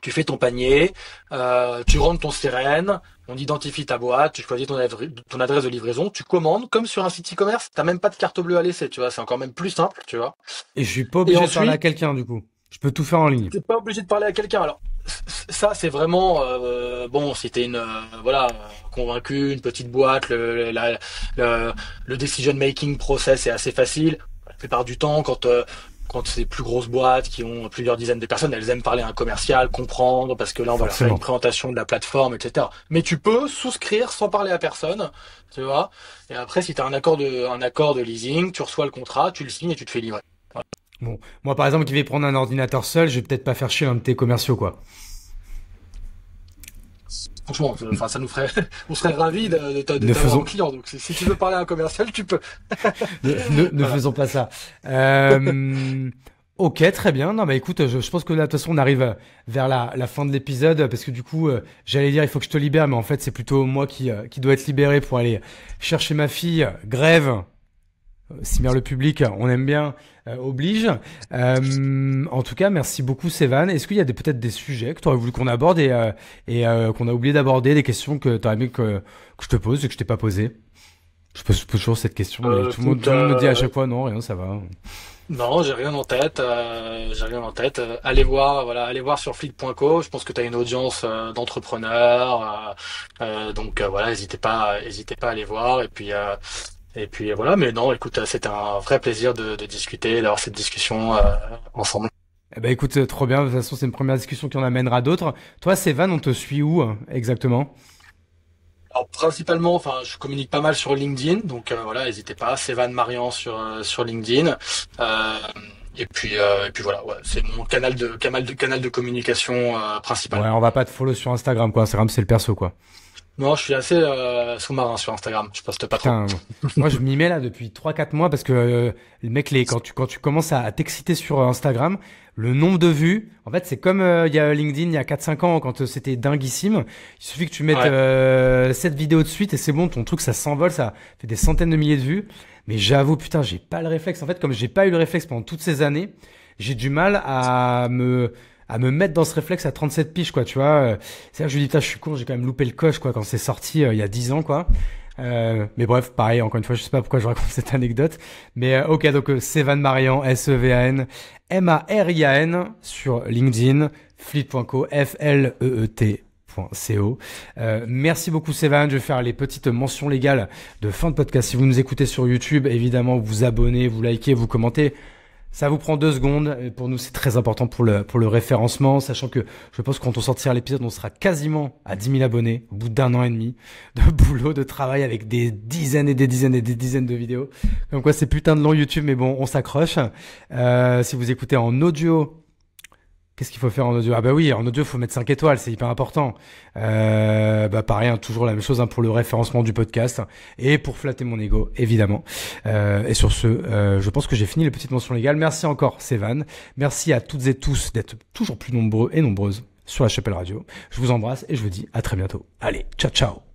Tu fais ton panier, tu rentres ton sirène, on identifie ta boîte, tu choisis ton adresse de livraison, tu commandes comme sur un site e-commerce. T'as même pas de carte bleue à laisser, tu vois. C'est encore même plus simple, tu vois. Et je suis pas Et obligé de parler à ensuite, quelqu'un, du coup. Je peux tout faire en ligne. t'es pas obligé de parler à quelqu'un. Alors ça, c'est vraiment bon. Si t'es voilà convaincu, une petite boîte, le decision making process est assez facile. La plupart du temps, quand c'est des plus grosses boîtes qui ont plusieurs dizaines de personnes, elles aiment parler à un commercial, comprendre, parce que là, on va leur faire une Forcément. présentation de la plateforme, etc. Mais tu peux souscrire sans parler à personne, tu vois. Et après, si tu as un accord de leasing, tu reçois le contrat, tu le signes et tu te fais livrer. Voilà. Bon, moi par exemple qui vais prendre un ordinateur seul, je vais peut-être pas faire chier un de tes commerciaux quoi. Franchement, enfin, ça nous ferait, on serait ravis de Ne t'avoir en faisons, client. Donc, si tu veux parler à un commercial, tu peux. ne Voilà. faisons pas ça. Euh, ok, très bien. Non, bah écoute, je pense que là, de toute façon, on arrive vers la fin de l'épisode parce que du coup, j'allais dire il faut que je te libère, mais en fait, c'est plutôt moi qui dois être libéré pour aller chercher ma fille. Grève. Simer le public, on aime bien, oblige. En tout cas, merci beaucoup, Sévan. Est-ce qu'il y a peut-être des sujets que tu aurais voulu qu'on aborde et qu'on a oublié d'aborder, des questions que tu aurais aimé que je te pose et que je t'ai pas posées? Je pose toujours cette question, mais Écoute, tout le monde me dit à chaque fois non, rien, ça va. non, j'ai rien en tête. J'ai rien en tête. Allez voir, voilà, allez voir sur fleet.co. Je pense que tu as une audience d'entrepreneurs. Donc voilà, n'hésitez pas à aller voir. Et puis Et puis voilà, mais non, écoute, c'était un vrai plaisir de discuter, d'avoir cette discussion ensemble. Eh ben écoute, trop bien. De toute façon, c'est une première discussion qui en amènera d'autres. Toi, Sévan, on te suit où exactement? Alors principalement, enfin, je communique pas mal sur LinkedIn, donc voilà, n'hésitez pas, Sévan Marian sur LinkedIn. Euh, et puis voilà, ouais, c'est mon canal de communication Ouais, principal. on va pas te follow sur Instagram, quoi. Instagram, c'est le perso, quoi. Non, je suis assez sous-marin sur Instagram, je poste pas trop. Putain, moi je m'y mets là depuis 3 4 mois parce que le mec, quand tu commences à t'exciter sur Instagram, le nombre de vues, en fait, c'est comme il y a LinkedIn il y a 4 5 ans quand c'était dinguissime. Il suffit que tu mettes Ouais. 7 vidéos de suite et c'est bon, ton truc ça s'envole, ça fait des centaines de milliers de vues. Mais j'avoue, putain, j'ai pas le réflexe. En fait, comme j'ai pas eu le réflexe pendant toutes ces années, j'ai du mal à me mettre dans ce réflexe à 37 piges, quoi, tu vois. C'est là que je me dis, putain, je suis con, j'ai quand même loupé le coche, quoi, quand c'est sorti il y a 10 ans, quoi. Mais bref, pareil, encore une fois, je sais pas pourquoi je raconte cette anecdote. Mais ok, donc Sévan Marian, S-E-V-A-N, M-A-R-I-A-N sur LinkedIn, fleet.co, F-L-E-E-T.co. Merci beaucoup Sévan, je vais faire les petites mentions légales de fin de podcast. Si vous nous écoutez sur YouTube, évidemment, vous vous abonnez, vous likez, vous commentez. Ça vous prend 2 secondes. Et pour nous, c'est très important pour le référencement, sachant que je pense que quand on sortira l'épisode, on sera quasiment à 10 000 abonnés au bout d'1 an et demi de boulot, de travail avec des dizaines et des dizaines et des dizaines de vidéos. Comme quoi, c'est putain de long YouTube, mais bon, on s'accroche. Si vous écoutez en audio, qu'est-ce qu'il faut faire en audio? Ah bah oui, en audio, il faut mettre 5 étoiles, c'est hyper important. Bah pareil, hein, toujours la même chose hein, pour le référencement du podcast et pour flatter mon ego, évidemment. Et sur ce, je pense que j'ai fini les petites mentions légales. Merci encore, Sévan. Merci à toutes et tous d'être toujours plus nombreux et nombreuses sur la Chapelle Radio. Je vous embrasse et je vous dis à très bientôt. Allez, ciao ciao.